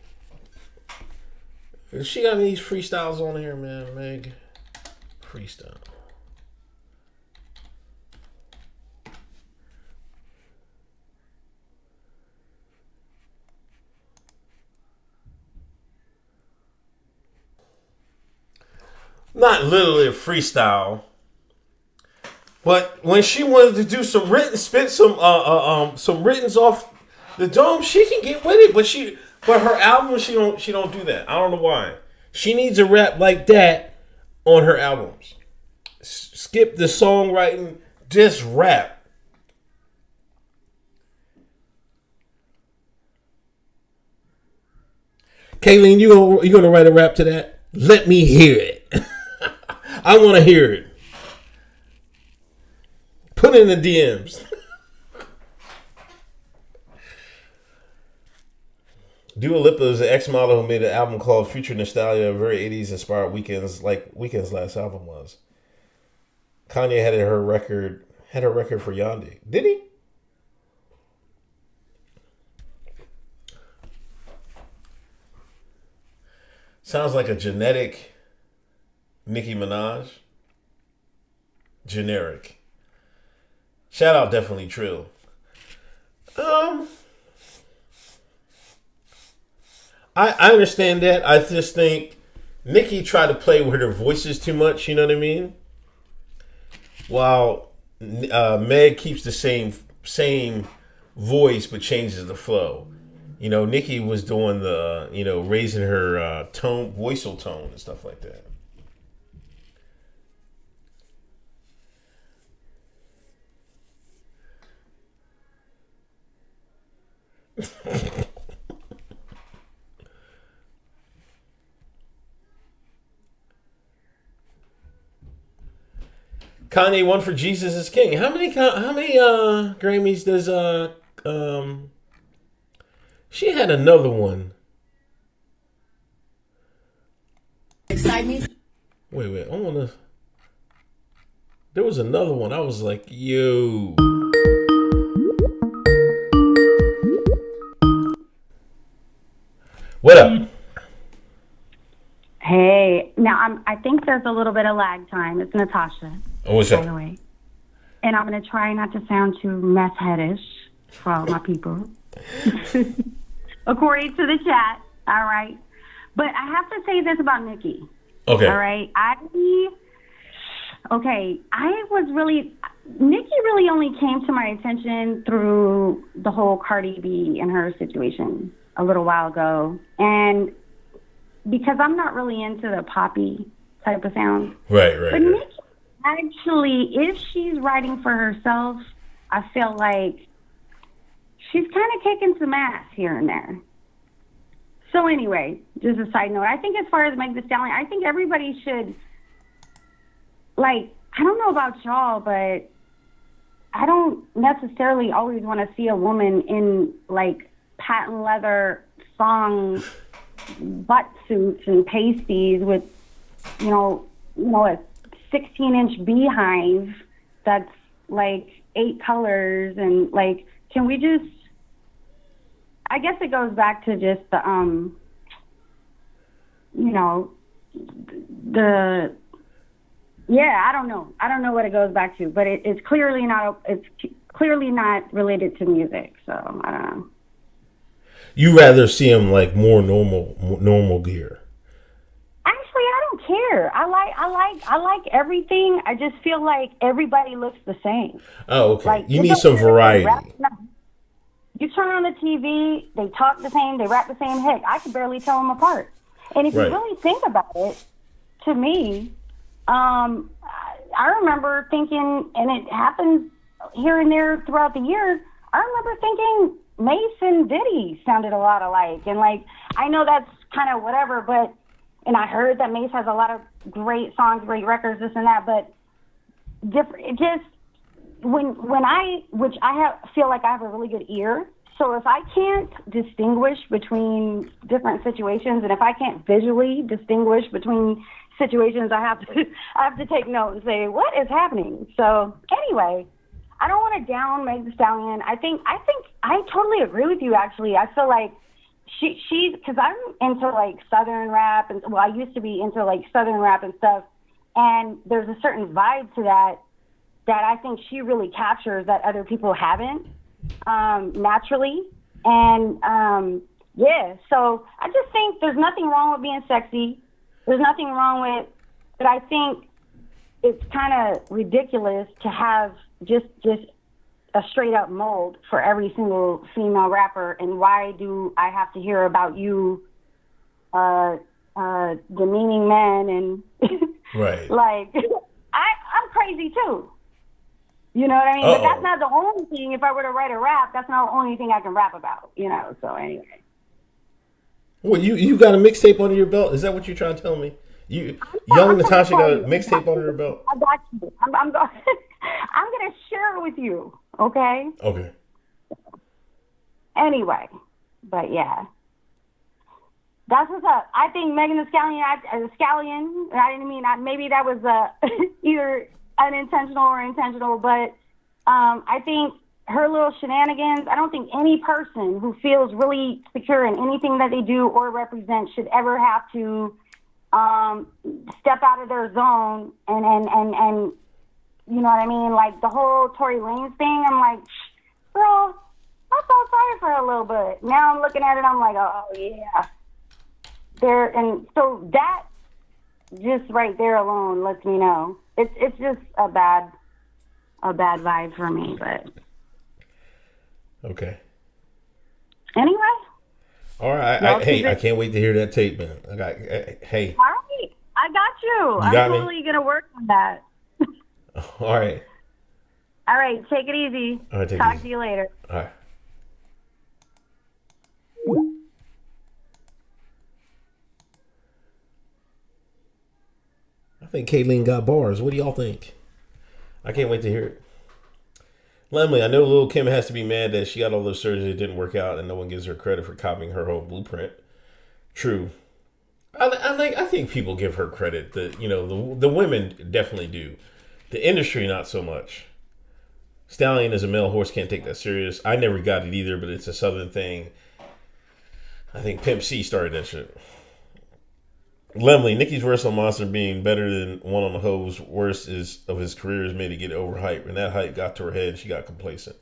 she got these freestyles on here, man. Meg. Freestyle. Not literally a freestyle, but when she wanted to do some written, spit some writtens off the dome, she can get with it. But her album, she don't do that. I don't know why. She needs a rap like that on her albums. Skip the songwriting, just rap. Kayleen, you gonna write a rap to that? Let me hear it. I want to hear it. Put it in the DMs. Dua Lipa is an ex-model who made an album called Future Nostalgia, very 80s inspired Weekends, like Weekend's last album was. Kanye had her record for Yandhi. Did he? Sounds like a genetic Nicki Minaj. Generic. Shout out definitely Trill. I understand that. I just think Nicki tried to play with her voices too much, you know what I mean? While Meg keeps the same voice but changes the flow. Nicki was doing the, raising her voical tone and stuff like that. Kanye won for Jesus is King. How many Grammys does she had another one. Excite me. Wait, I wanna. There was another one. I was like, yo. What up? Hey, now I think there's a little bit of lag time. It's Natasha, Oh, what's by up? the way. And I'm going to try not to sound too mess headish for all my people. According to the chat, all right. But I have to say this about Nikki. Okay. All right. Nikki really only came to my attention through the whole Cardi B and her situation a little while ago. And because I'm not really into the poppy type of sound. Right. But Nikki, actually, if she's writing for herself, I feel like she's kind of kicking some ass here and there. So anyway, just a side note. I think as far as Meg Thee Stallion, I think everybody should, like, I don't know about y'all, but I don't necessarily always want to see a woman in, like, patent leather thong butt suits and pasties with, you know, a 16-inch beehive that's, like, 8 colors. And, like, can we just, I guess it goes back to just the, I don't know. I don't know what it goes back to, but it's clearly not related to music. So I don't know. You rather see him like more normal gear? Actually, I don't care. I like everything. I just feel like everybody looks the same. Oh, okay. Like, you need some variety. You turn on the TV, they talk the same, they rap the same. Heck, I can barely tell them apart. And if you really think about it, to me, I remember thinking, and it happens here and there throughout the years, I remember thinking Mace and Diddy sounded a lot alike. And, like, I know that's kind of whatever, but, and I heard that Mace has a lot of great songs, great records, this and that, but different, it just, feel like I have a really good ear. So if I can't distinguish between different situations, and if I can't visually distinguish between situations, I have to take note and say, what is happening? So anyway, I don't want to down Meg Thee Stallion. I think I totally agree with you. Actually, I feel like she's, because I'm into like Southern rap, and I used to be into like Southern rap and stuff, and there's a certain vibe to that I think she really captures that other people haven't naturally. And so I just think there's nothing wrong with being sexy. There's nothing wrong with, but I think it's kind of ridiculous to have just a straight up mold for every single female rapper. And why do I have to hear about you demeaning men and right? Like, I'm crazy too. You know what I mean? Uh-oh. But that's not the only thing. If I were to write a rap, that's not the only thing I can rap about, you know? So anyway. Well, you got a mixtape under your belt? Is that what you're trying to tell me? Young Natasha got a mixtape under her belt? I got you. I'm going to share it with you, okay? Okay. Anyway, but yeah. That's what's up. I think Megan Thee Stallion, I didn't mean, maybe that was either unintentional or intentional, but I think her little shenanigans, I don't think any person who feels really secure in anything that they do or represent should ever have to step out of their zone and you know what I mean? Like the whole Tory Lanez thing, I'm like, girl, I felt sorry for her a little bit. Now I'm looking at it, I'm like, oh yeah. And so that just right there alone lets me know it's just a bad vibe for me. But okay. Anyway. All right. Hey, I can't wait to hear that tape, man. Hey. All right, I got you. I'm totally gonna work on that. All right. All right. Take it easy. All right. Talk to you later. All right. I think Kayleen got bars. What do y'all think? I can't wait to hear it. Lemley, I know Lil' Kim has to be mad that she got all those surgeries that didn't work out and no one gives her credit for copying her whole blueprint. True. I think people give her credit. The women definitely do. The industry, not so much. Stallion is a male horse, can't take that serious. I never got it either, but it's a Southern thing. I think Pimp C started that shit. Lemley, Nicki's verse on Monster being better than one on the Ho's worst of his career is made to get overhyped, and that hype got to her head and she got complacent.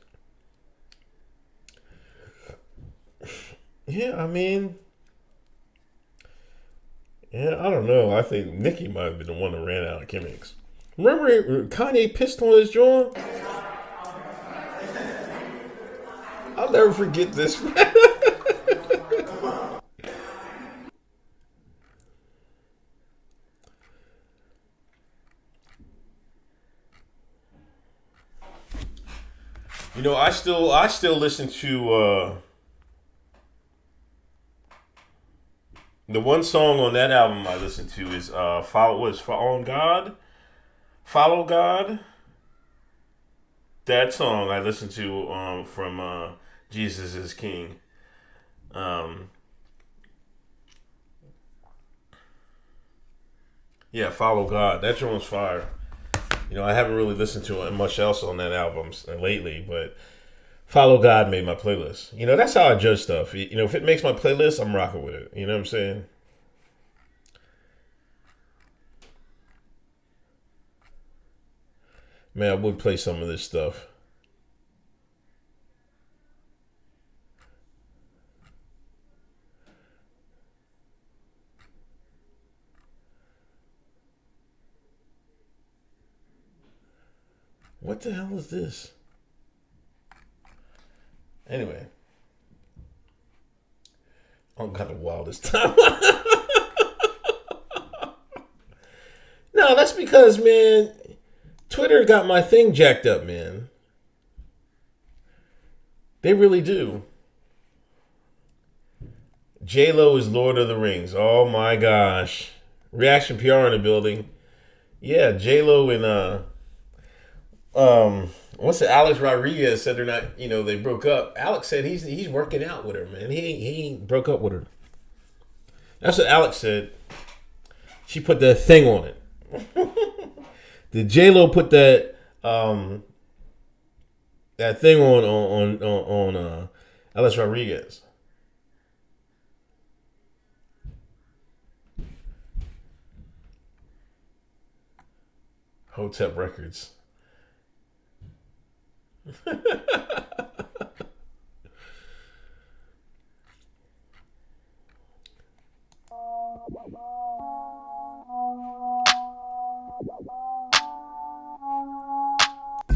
Yeah, I mean, yeah, I don't know. I think Nicki might have been the one that ran out of gimmicks. Remember Kanye pissed on his joint? I'll never forget this. You know, I still listen to the one song on that album I listen to is Follow God. Follow God. That song I listen to from Jesus is King. Yeah, Follow God. That joint's fire. You know, I haven't really listened to much else on that album lately, but Follow God made my playlist. You know, that's how I judge stuff. You know, if it makes my playlist, I'm rocking with it. You know what I'm saying? Man, I would play some of this stuff. What the hell is this? Anyway. I don't got the wildest time. No, that's because, man, Twitter got my thing jacked up, man. They really do. J-Lo is Lord of the Rings. Oh my gosh. Reaction PR in the building. Yeah, J-Lo and what's it? Alex Rodriguez said they're not, you know, they broke up. Alex said he's working out with her, man. He ain't broke up with her. That's what Alex said. She put that thing on it. Did J-Lo put that that thing on Alex Rodriguez? Hotep Records.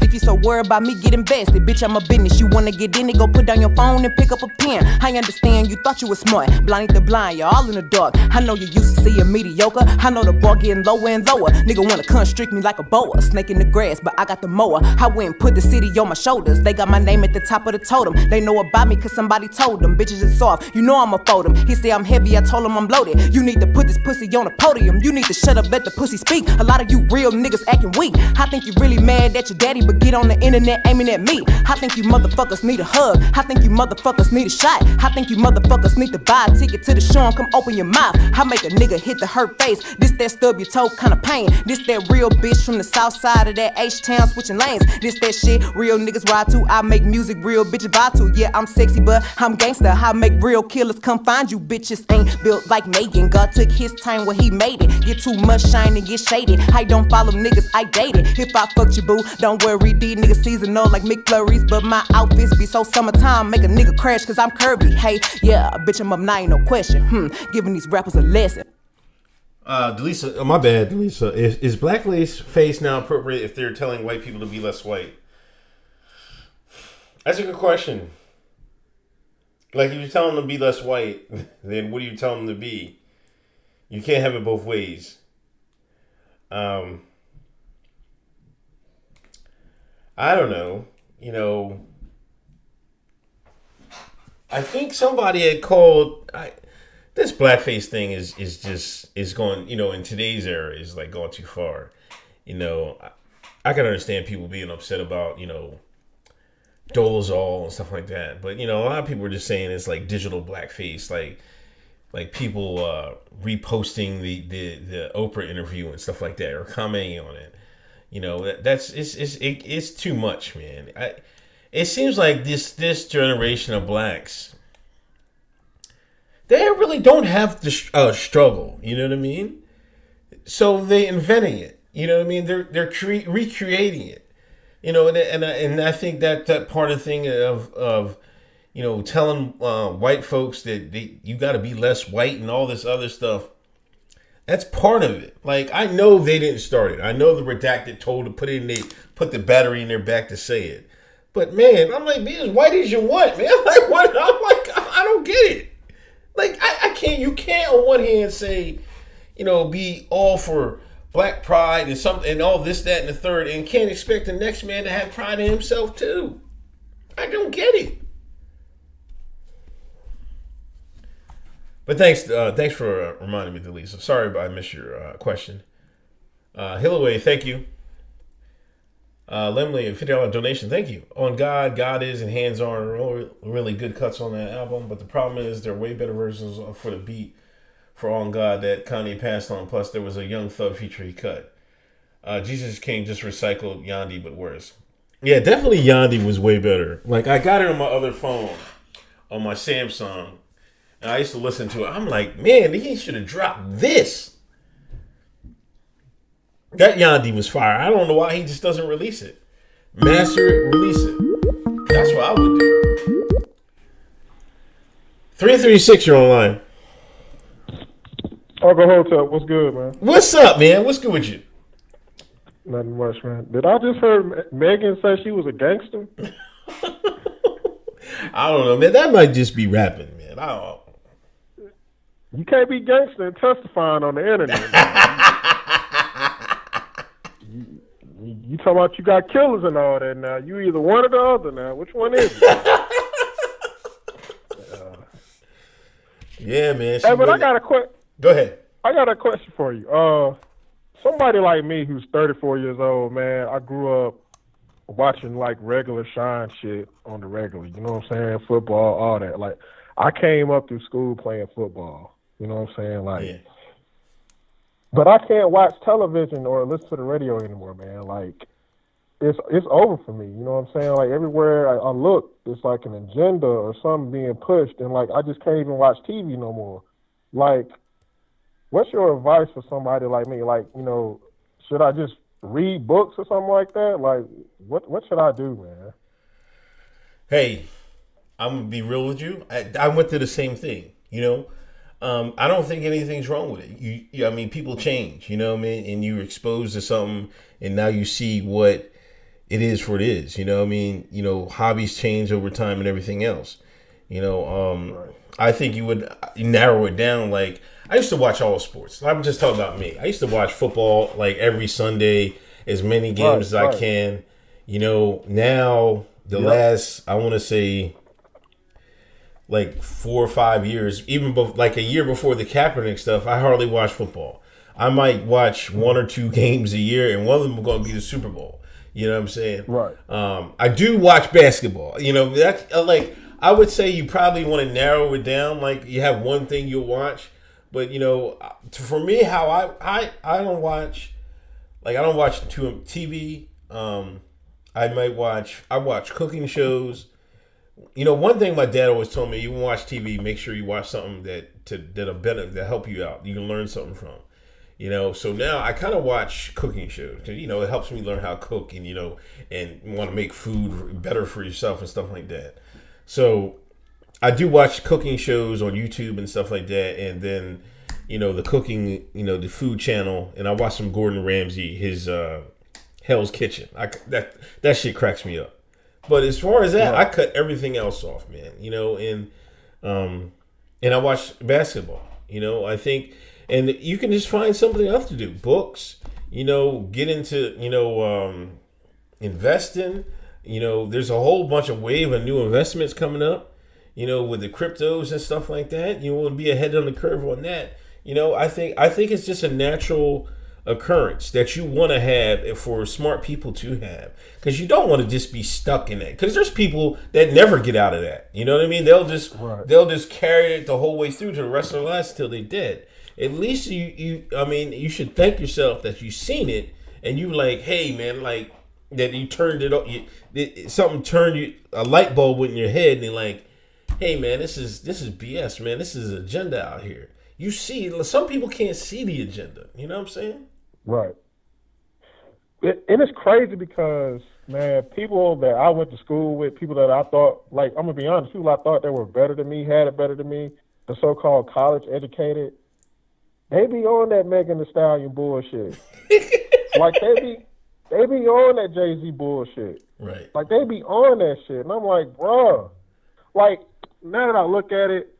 If you so worried about me getting vested, bitch, I'm a business. You wanna get in it, go put down your phone and pick up a pen. I understand you thought you was smart. Blind the blind, you're all in the dark. I know you used to see a mediocre. I know the bar getting lower and lower. Nigga wanna constrict me like a boa. Snake in the grass, but I got the mower. I went and put the city on my shoulders. They got my name at the top of the totem. They know about me cause somebody told them. Bitches is soft, you know I'ma fold them. He say I'm heavy, I told him I'm loaded. You need to put this pussy on the podium. You need to shut up, let the pussy speak. A lot of you real niggas acting weak. I think you really mad at your daddy, but get on the internet aiming at me. I think you motherfuckers need a hug. I think you motherfuckers need a shot. I think you motherfuckers need to buy a ticket to the show and come open your mouth. I make a nigga hit the hurt face. This that stub your toe kind of pain. This that real bitch from the south side of that H-town switching lanes. This that shit real niggas ride to. I make music real bitches vibe to. Yeah, I'm sexy but I'm gangster. I make real killers come find you. Bitches ain't built like Megan. God took his time where he made it. Get too much shine and get shaded. I don't follow niggas, I dated. If I fucked you boo, don't worry, these niggas seasonal like McFlurries. But my outfits be so summertime, make a nigga crash cause I'm curvy. Hey, yeah, bitch, I'm up now, ain't no question. Giving these rappers a lesson. Delisa, oh, my bad, Delisa. Is blackface face now appropriate if they're telling white people to be less white? That's a good question. Like, if you tell them to be less white, then what do you tell them to be? You can't have it both ways. I don't know. You know, I think somebody had called this blackface thing is going, you know, in today's era is like going too far. You know, I can understand people being upset about, you know, Dolezal and stuff like that, but you know, a lot of people are just saying it's like digital blackface, like people reposting the Oprah interview and stuff like that, or commenting on it. You know, it's too much, man. It seems like this generation of blacks they really don't have to struggle. You know what I mean? So they inventing it. You know what I mean? They're recreating it. You know, and I think that part of the thing of you know, telling white folks that you got to be less white and all this other stuff. That's part of it. Like, I know they didn't start it. I know the redacted told to put the battery in their back to say it. But man, I'm like, be as white as you want, man. Like, what? I'm like, I don't get it. Like, I can't. You can't on one hand say, you know, be all for black pride and all this, that, and the third, and can't expect the next man to have pride in himself too. I don't get it. But thanks for reminding me, Delisa. Sorry I missed your question. Hillaway, thank you. Lemley, a $50 donation, thank you. On God, God Is, and Hands On are really good cuts on that album, but the problem is there are way better versions for the beat for On God that Kanye passed on. Plus, there was a Young Thug feature he cut. Jesus King just recycled Yandhi, but worse. Yeah, definitely Yandhi was way better. Like, I got it on my other phone, on my Samsung. And I used to listen to it. I'm like, man, he should have dropped this. That Yandhi was fire. I don't know why he just doesn't release it. Master it, release it. That's what I would do. 336, you're online. Uncle Hotep, what's good, man? What's up, man? What's good with you? Nothing much, man. Did I just hear Megan say she was a gangster? I don't know, man. That might just be rapping, man. I don't know. You can't be gangster and testifying on the internet. you talking about you got killers and all that now. You either one or the other now. Which one is it? Yeah, man. Hey, but I got a question. Go ahead. I got a question for you. Somebody like me who's 34 years old, man, I grew up watching like regular Shine shit on the regular. You know what I'm saying? Football, all that. Like, I came up through school playing football. You know what I'm saying? Like, yeah. But I can't watch television or listen to the radio anymore, man. Like, it's over for me. You know what I'm saying? Like, everywhere I look, it's like an agenda or something being pushed, and like I just can't even watch TV no more. Like, what's your advice for somebody like me? Like, you know, should I just read books or something like that? Like, what should I do, man? Hey, I'm gonna be real with you. I went through the same thing. You know. I don't think anything's wrong with it. I mean, people change, you know what I mean? And you're exposed to something, and now you see what it is for it is, you know what I mean? You know, hobbies change over time and everything else. You know, right. I think you would narrow it down. Like, I used to watch all sports. I'm just talking about me. I used to watch football like every Sunday, as many games as I can. You know, now the last, I want to say, like 4 or 5 years, even like a year before the Kaepernick stuff, I hardly watch football. I might watch 1 or 2 games a year, and one of them are going to be the Super Bowl. You know what I'm saying? Right. I do watch basketball. You know, that's like, I would say you probably want to narrow it down. Like, you have one thing you'll watch, but you know, for me, how I don't watch, like, I don't watch TV. I watch cooking shows. You know, one thing my dad always told me: you watch TV, make sure you watch something that'll better, that help you out. You can learn something from. You know, so now I kind of watch cooking shows because, you know, it helps me learn how to cook and, you know, and want to make food better for yourself and stuff like that. So I do watch cooking shows on YouTube and stuff like that, and then, you know, the cooking, you know, the food channel, and I watch some Gordon Ramsay, his Hell's Kitchen. That shit cracks me up. But as far as that, I cut everything else off, man. You know, and I watch basketball. You know, I think, and you can just find something else to do. Books. You know, get into, you know, investing. You know, there's a whole bunch of wave of new investments coming up. You know, with the cryptos and stuff like that. You want to be ahead on the curve on that. You know, I think it's just a natural occurrence that you want to have for smart people to have, because you don't want to just be stuck in that, because there's people that never get out of that. You know what I mean? They'll just carry it the whole way through to the rest of their lives till they're dead. At least you should thank yourself that you seen it and you like, hey man, like that you turned it up. Something turned you, a light bulb went in your head, and like, hey man, this is BS, man. This is agenda out here. You see, some people can't see the agenda. You know what I'm saying? Right. And it's crazy because, man, people that I went to school with, people that I thought, like, I'm going to be honest, people I thought they were better than me, had it better than me, the so-called college educated, they be on that Megan Thee Stallion bullshit. Like, they be on that Jay-Z bullshit. Right. Like, they be on that shit. And I'm like, bruh, like, now that I look at it,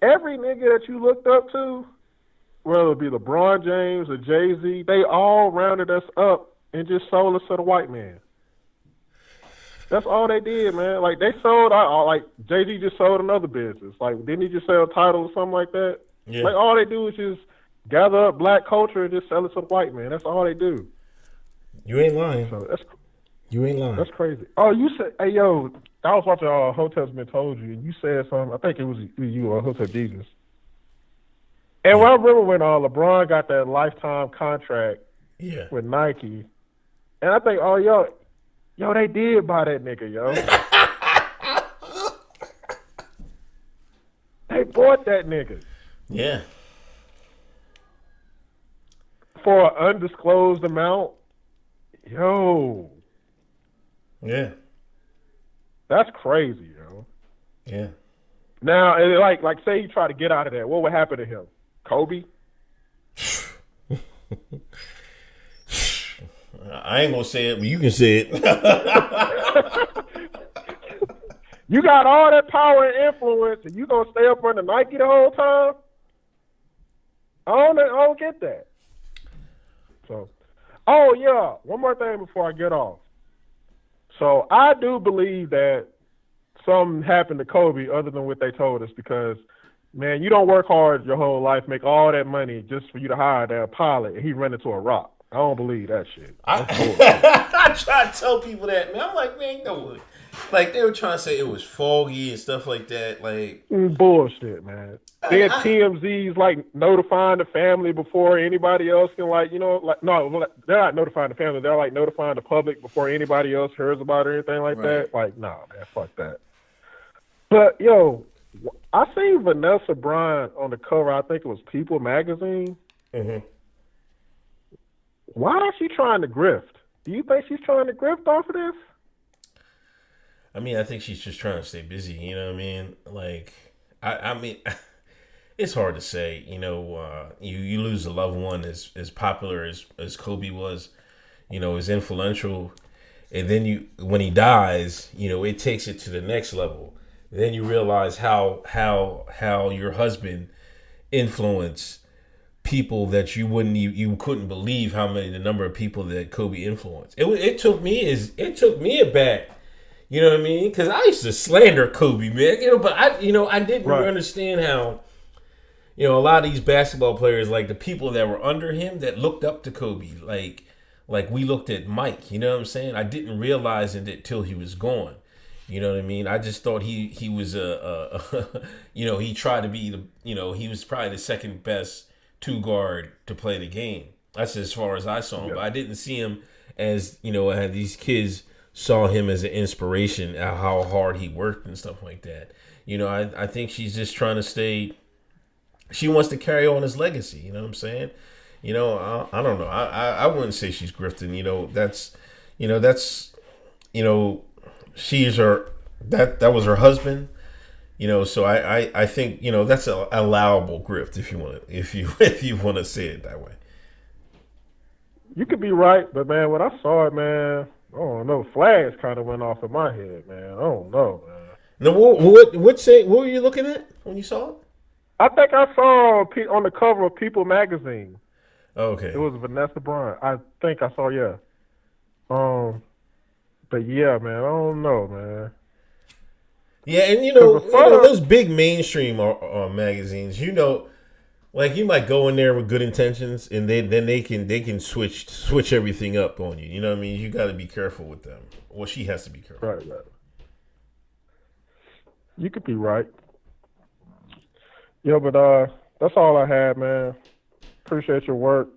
every nigga that you looked up to, whether it be LeBron James or Jay-Z, they all rounded us up and just sold us to the white man. That's all they did, man. Like, they sold out. Like, Jay-Z just sold another business. Like, didn't he just sell titles or something like that? Yeah. Like, all they do is just gather up black culture and just sell it to the white man. That's all they do. You ain't lying. So you ain't lying. That's crazy. Oh, you said, hey, yo, I was watching Hoteps Been Told You, and you said something. I think it was you or Hotep Jesus. And I remember when LeBron got that lifetime contract with Nike, and I think, oh, yo, they did buy that nigga, yo. They bought that nigga. Yeah. For an undisclosed amount. Yo. Yeah. That's crazy, yo. Yeah. Now, like, say you try to get out of that, what would happen to him? Kobe? I ain't gonna say it, but you can say it. You got all that power and influence, and you gonna stay up under Nike the whole time? I don't get that. So, oh yeah, one more thing before I get off. So I do believe that something happened to Kobe other than what they told us, because, man, you don't work hard your whole life, make all that money just for you to hire that pilot, and he run into a rock. I don't believe that shit. I try to tell people that, man. I'm like, man, no way. Like, they were trying to say it was foggy and stuff like that. Like, bullshit, man. Then TMZ's like notifying the family before anybody else can, like, you know, like, no, they're not notifying the family. They're like notifying the public before anybody else hears about it or anything like that. Like, nah, man, fuck that. But yo, I seen Vanessa Bryant on the cover. I think it was People magazine. Mm-hmm. Why is she trying to grift? Do you think she's trying to grift off of this? I mean, I think she's just trying to stay busy. You know what I mean? Like, I mean, it's hard to say. You know, you lose a loved one as popular as Kobe was. You know, as influential, and then when he dies, you know, it takes it to the next level. Then you realize how your husband influenced people that you couldn't believe the number of people that Kobe influenced. It took me aback. You know what I mean? Because I used to slander Kobe, man. You know, but I didn't understand how, you know, a lot of these basketball players, like the people that were under him, that looked up to Kobe, like we looked at Mike. You know what I'm saying? I didn't realize it until he was gone. You know what I mean? I just thought he was you know, he tried to be he was probably the second best two guard to play the game. That's as far as I saw him. But I didn't see him as, you know, had these kids saw him as an inspiration at how hard he worked and stuff like that. You know, I think she's just trying to stay. She wants to carry on his legacy. You know what I'm saying? You know, I don't know. I wouldn't say she's grifting. You know, that's she's her. That was her husband. You know, so I think, you know, that's an allowable grift if you want to say it that way. You could be right, but man, when I saw it, man, I don't know. Flags kind of went off in my head, man. I don't know, man. Now, what were you looking at when you saw it? I think I saw on the cover of People magazine. Okay. It was Vanessa Bryant. I think I saw, yeah. But yeah, man, I don't know, man. Yeah, and you know those big mainstream magazines, you know, like you might go in there with good intentions, and then they can switch everything up on you. You know what I mean? You got to be careful with them. Well, she has to be careful. Right. You could be right. Yeah, but that's all I had, man. Appreciate your work,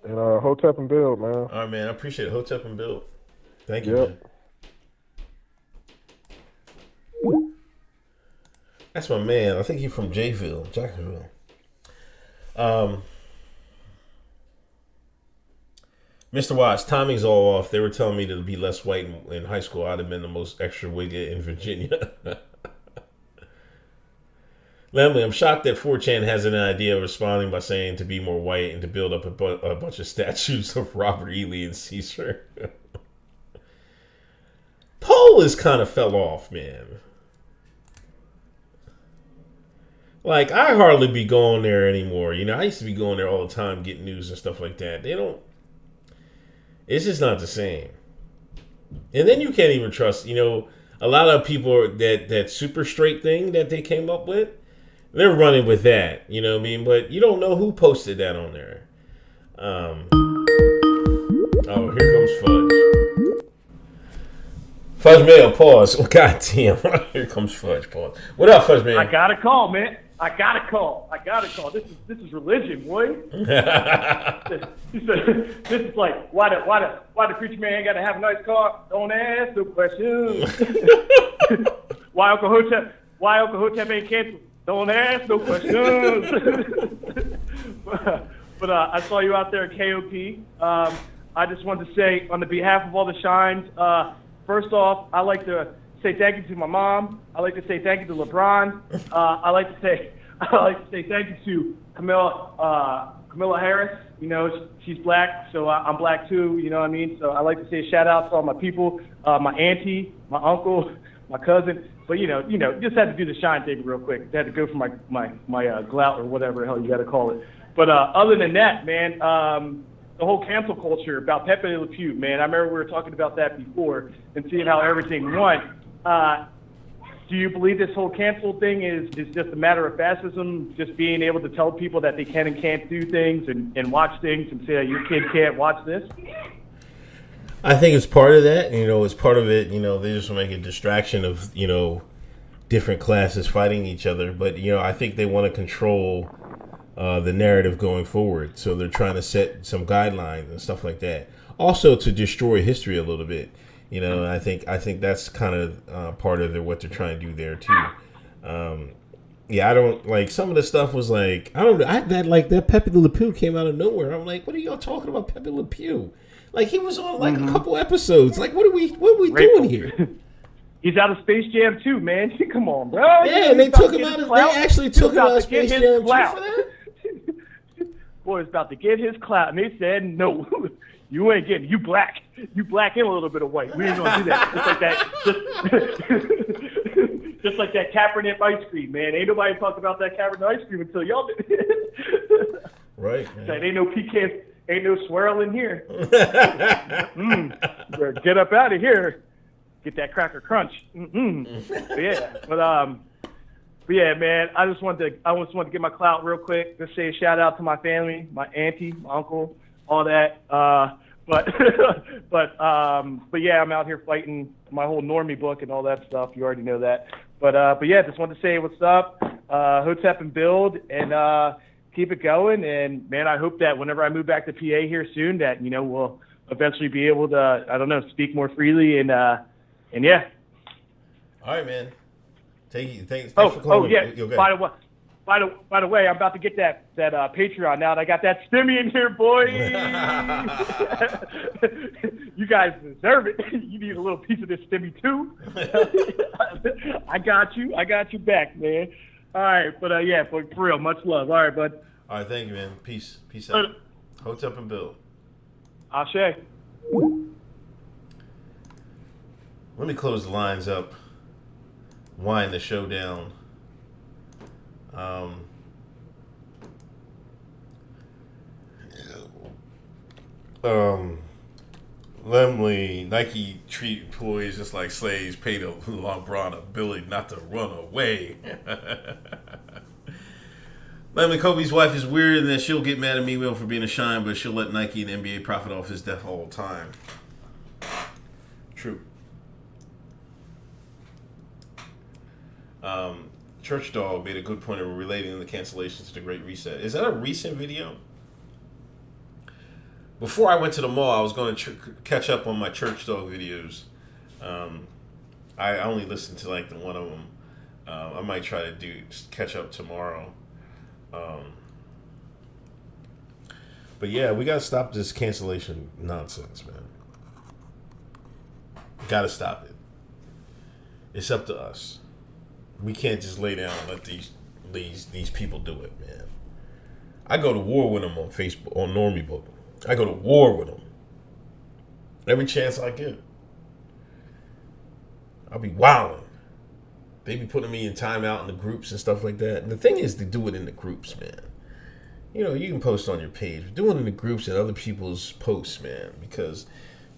and Hotep and Build, man. All right, man. I appreciate Hotep and Build. Thank you, man. That's my man. I think he's from Jacksonville. Mr. Watts, timing's all off. They were telling me to be less white in high school. I'd have been the most extra wigger in Virginia. Lemley, I'm shocked that 4chan has an idea of responding by saying to be more white and to build up a bunch of statues of Robert E. Lee and Caesar. Poll has kind of fell off, man. Like, I hardly be going there anymore. You know, I used to be going there all the time, getting news and stuff like that. It's just not the same. And then you can't even trust, you know, a lot of people, that super straight thing that they came up with, they're running with that, you know what I mean? But you don't know who posted that on there. Oh, here comes Fudge. Fudge Mail, pause. Oh, God damn. Here comes Fudge, pause. What up, Fudge Mail? I got a call, man. I got a call. This is religion, boy. This is like why the preacher man got to have a nice car? Don't ask no questions. Why Uncle Hotep ain't canceled? Don't ask no questions. but I saw you out there at KOP. I just wanted to say, on the behalf of all the shines, first off, I like to say thank you to my mom. I like to say thank you to LeBron. I like to say thank you to Camilla Harris. You know, she's black, so I'm black too. You know what I mean? So I like to say a shout out to all my people, my auntie, my uncle, my cousin. But you know, just had to do the shine thing real quick. Had to go for my glout or whatever the hell you got to call it. But other than that, man, the whole cancel culture about Pepe Le Pew, man. I remember we were talking about that before and seeing how everything went. Do you believe this whole cancel thing is just a matter of fascism, just being able to tell people that they can and can't do things and watch things and say that your kid can't watch this? I think it's part of that. You know, it's part of it. You know, they just make a distraction of, you know, different classes fighting each other. But, you know, I think they want to control the narrative going forward. So they're trying to set some guidelines and stuff like that. Also to destroy history a little bit. You know, I think that's kind of part of what they're trying to do there too. Yeah, I don't like some of the stuff was like that Pepe Le Pew came out of nowhere. I'm like, what are y'all talking about, Pepe Le Pew? Like he was on like a couple episodes. Like what are we doing here? He's out of Space Jam 2, man. Come on, bro. Yeah, and they took him out of. They actually took him out of Space Jam 2 for that. Boy, it's about to get his clout, and they said no. You ain't getting. You black. You black and a little bit of white. We ain't gonna do that. Just like that Kaepernick ice cream, man. Ain't nobody talked about that Kaepernick ice cream until y'all did. Right. That ain't no pecan. Ain't no swirl in here. Get up out of here. Get that cracker crunch. But yeah, man. I just wanted to get my clout real quick. Just say a shout out to my family, my auntie, my uncle, all that. But yeah, I'm out here fighting my whole normie book and all that stuff. You already know that. But yeah, just wanted to say what's up. Hotep and build and keep it going. And man, I hope that whenever I move back to PA here soon, that we'll eventually be able to speak more freely and yeah. All right, man. Thanks for calling. Yeah. By the way, I'm about to get that Patreon now. And I got that stimmy in here, boy. You guys deserve it. You need a little piece of this stimmy too. I got you back, man. All right, but yeah, for real, much love. All right, bud. All right, thank you, man. Peace out. Hotep and Bill. Ashe. Let me close the lines up. Wind the show down. Lemley, Nike treat employees just like slaves, paid a LeBron ability not to run away. Lemley, Kobe's wife is weird and that she'll get mad at me for being a shine, but she'll let Nike and NBA profit off his death all the time. True. Church Dog made a good point of relating the cancellations to the Great Reset. Is that a recent video? Before I went to the mall, I was going to catch up on my Church Dog videos. I only listened to like the one of them. I might try to catch up tomorrow. But yeah, we gotta stop this cancellation nonsense, man. Gotta stop it. It's up to us. We can't just lay down and let these people do it, man. I go to war with them on Facebook, on Normie Book. I go to war with them every chance I get. I'll be wilding. They be putting me in timeout in the groups and stuff like that. And the thing is to do it in the groups, man. You know, you can post on your page. Do it in the groups and other people's posts, man. Because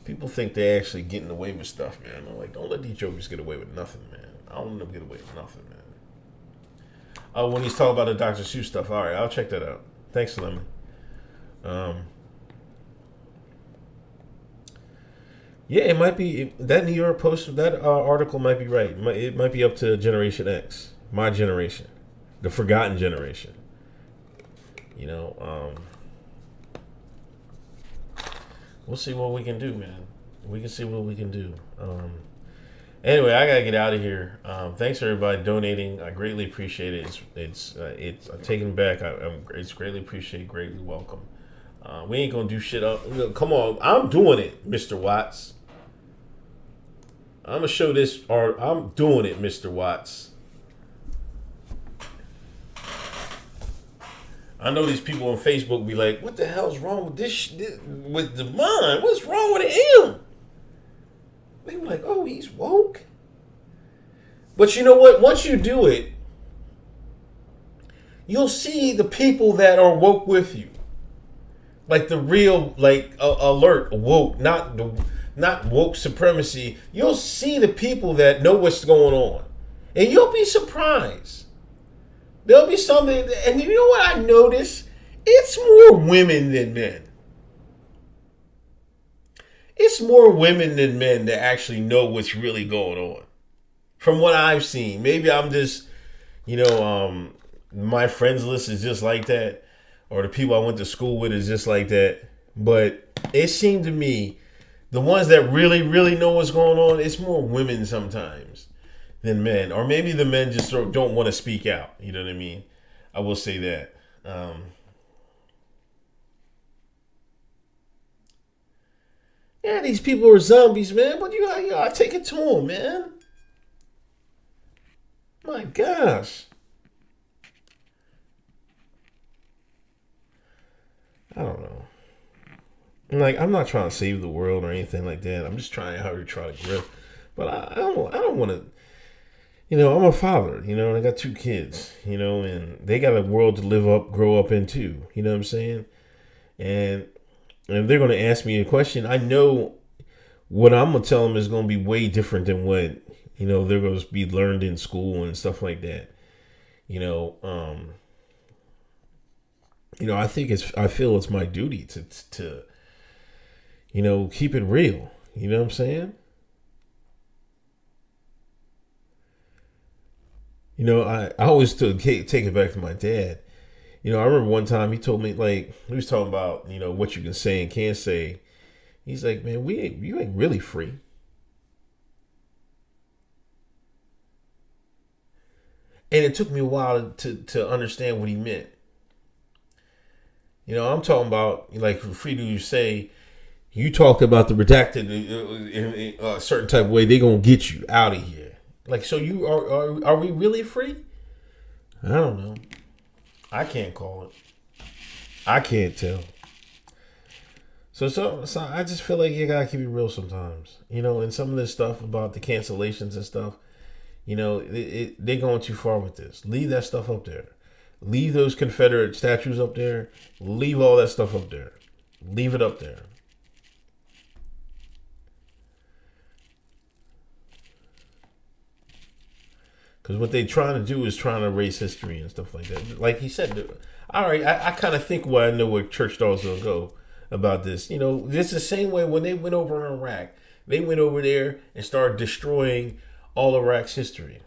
people think they're actually getting away with stuff, man. I'm like, don't let these jokers get away with nothing, man. I don't let them get away with nothing, man. Oh, when he's talking about the Dr. Seuss stuff, all right, I'll check that out. Thanks, Lemon. Yeah, it might be that New York Post. That article might be right. It might be up to Generation X, my generation, the forgotten generation. You know, we'll see what we can do, man. We can see what we can do. Anyway, I gotta get out of here. Thanks everybody donating. I greatly appreciate it. It's I'm taking it back. It's greatly appreciated. Greatly welcome. We ain't gonna do shit up. Come on, I'm doing it, Mr. Watts. I'm gonna show this art. I'm doing it, Mr. Watts. I know these people on Facebook be like, "What the hell's wrong with this with the mind? What's wrong with him?" They were like, "Oh, he's woke." But you know what? Once you do it, you'll see the people that are woke with you, like the real, like alert woke, not woke supremacy. You'll see the people that know what's going on, and you'll be surprised. There'll be something, and you know what I notice? It's more women than men. It's more women than men that actually know what's really going on. From what I've seen, maybe I'm just, my friends list is just like that, or the people I went to school with is just like that. But it seemed to me, the ones that really, really know what's going on, it's more women sometimes than men. Or maybe the men just don't want to speak out. You know what I mean? I will say that. Yeah, these people are zombies, man. But you gotta take it to them, man. My gosh. I don't know. I'm not trying to save the world or anything like that. I'm just trying to try to grip. But I don't want to. I'm a father, and I got 2 kids, and they got a world to grow up in too. You know what I'm saying? And if they're going to ask me a question, I know what I'm going to tell them is going to be way different than what, they're going to be learned in school and stuff like that. I feel it's my duty to keep it real. You know what I'm saying? I always take it back to my dad. I remember one time he told me, he was talking about, what you can say and can't say. He's like, man, you ain't really free. And it took me a while to understand what he meant. I'm talking about, for free to say, you talked about the redacted in a certain type of way, they're going to get you out of here. So you are we really free? I don't know. I can't call it. I can't tell. So I just feel like you gotta keep it real sometimes. And some of this stuff about the cancellations and stuff, they're going too far with this. Leave that stuff up there. Leave those Confederate statues up there. Leave all that stuff up there. Leave it up there. Because what they're trying to do is trying to erase history and stuff like that. Like he said, all right, I kind of think I know where Church Doll's going to go about this. It's the same way when they went over in Iraq. They went over there and started destroying all Iraq's history.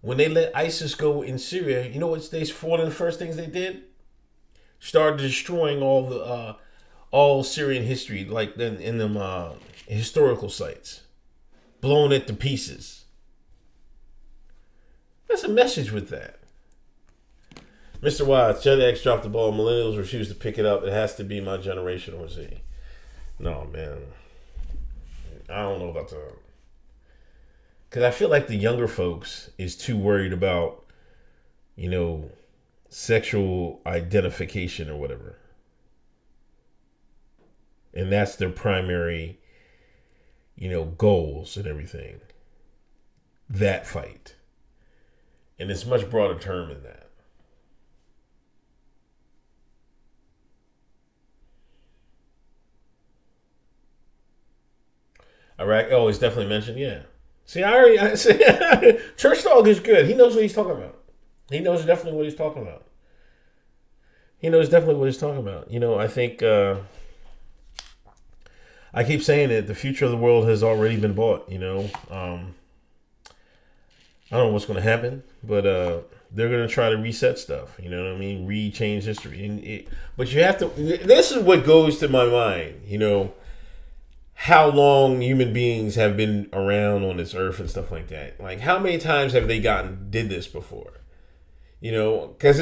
When they let ISIS go in Syria, you know what one of the first things they did? Started destroying all Syrian history, in them historical sites. Blowing it to pieces. That's a message with that. Mr. Watts, Gen X dropped the ball. Millennials refuse to pick it up. It has to be my generation or Z. No, man. I don't know about that. Because I feel like the younger folks is too worried about, sexual identification or whatever. And that's their primary, goals and everything. That fight. And it's much broader term than that. Iraq, it's definitely mentioned, yeah. See, I see, Church Dog is good. He knows what he's talking about. He knows definitely what he's talking about. I think, I keep saying it, the future of the world has already been bought, I don't know what's going to happen, but they're going to try to reset stuff, change history. But you have to, this is what goes to my mind, how long human beings have been around on this earth and stuff like that. Like, how many times have they did this before? Because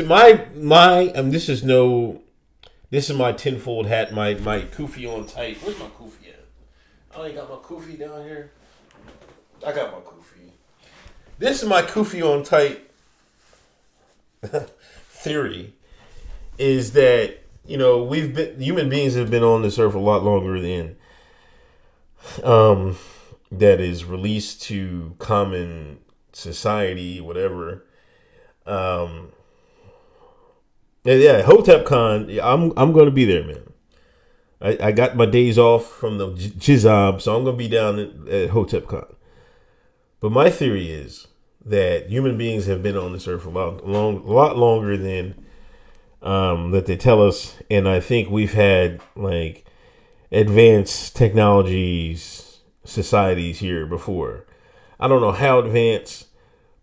this is my tinfold hat, my kufi on tight. Where's my kufi at? I ain't got my kufi down here. I got my kufi. This is my kufi on tight theory, is that, human beings have been on this earth a lot longer than that is released to common society, whatever. Yeah, Hotep Con. I'm going to be there, man. I got my days off from the Jizab, so I'm going to be down at Hotep Con. But my theory is that human beings have been on this earth a lot longer than that they tell us, and I think we've had advanced technologies, societies here before. I don't know how advanced,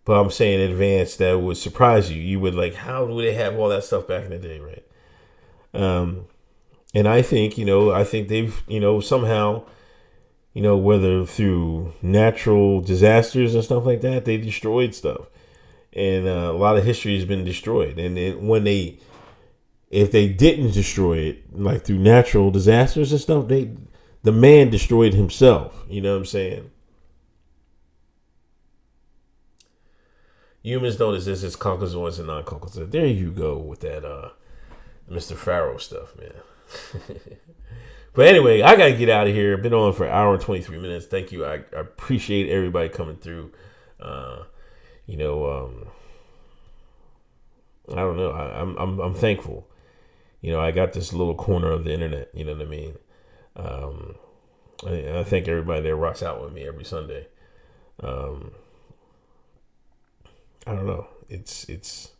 but I'm saying advanced that would surprise you. You would how would they have all that stuff back in the day, right? And I think, they've, somehow, whether through natural disasters and stuff like that, they destroyed stuff. And a lot of history has been destroyed. And if they didn't destroy it, through natural disasters and stuff, the man destroyed himself. You know what I'm saying? Humans don't exist as Caucasoids and non-Caucasoids. There you go with that Mr. Pharaoh stuff, man. But anyway, I got to get out of here. Been on for an hour and 23 minutes. Thank you. I appreciate everybody coming through. I don't know. I'm thankful. I got this little corner of the internet. You know what I mean? I thank everybody that rocks out with me every Sunday. I don't know. It's.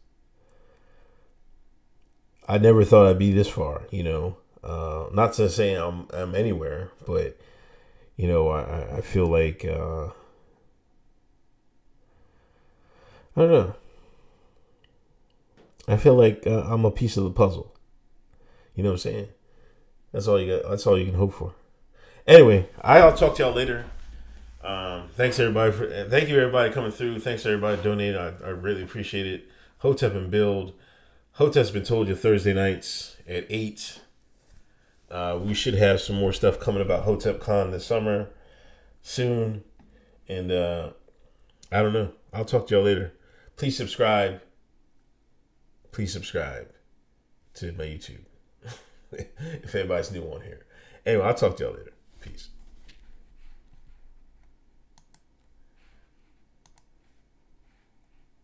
I never thought I'd be this far. Not to say I'm anywhere, but I feel like I don't know. I feel like I'm a piece of the puzzle. You know what I'm saying? That's all you got. That's all you can hope for. Anyway, I'll talk to y'all later. Thank you everybody coming through. Thanks everybody donating. I really appreciate it. Hotep and Build. Hotep's been told you Thursday nights at 8. We should have some more stuff coming about Hotep Con this summer soon. And I don't know. I'll talk to y'all later. Please subscribe to my YouTube. If anybody's new on here. Anyway, I'll talk to y'all later. Peace.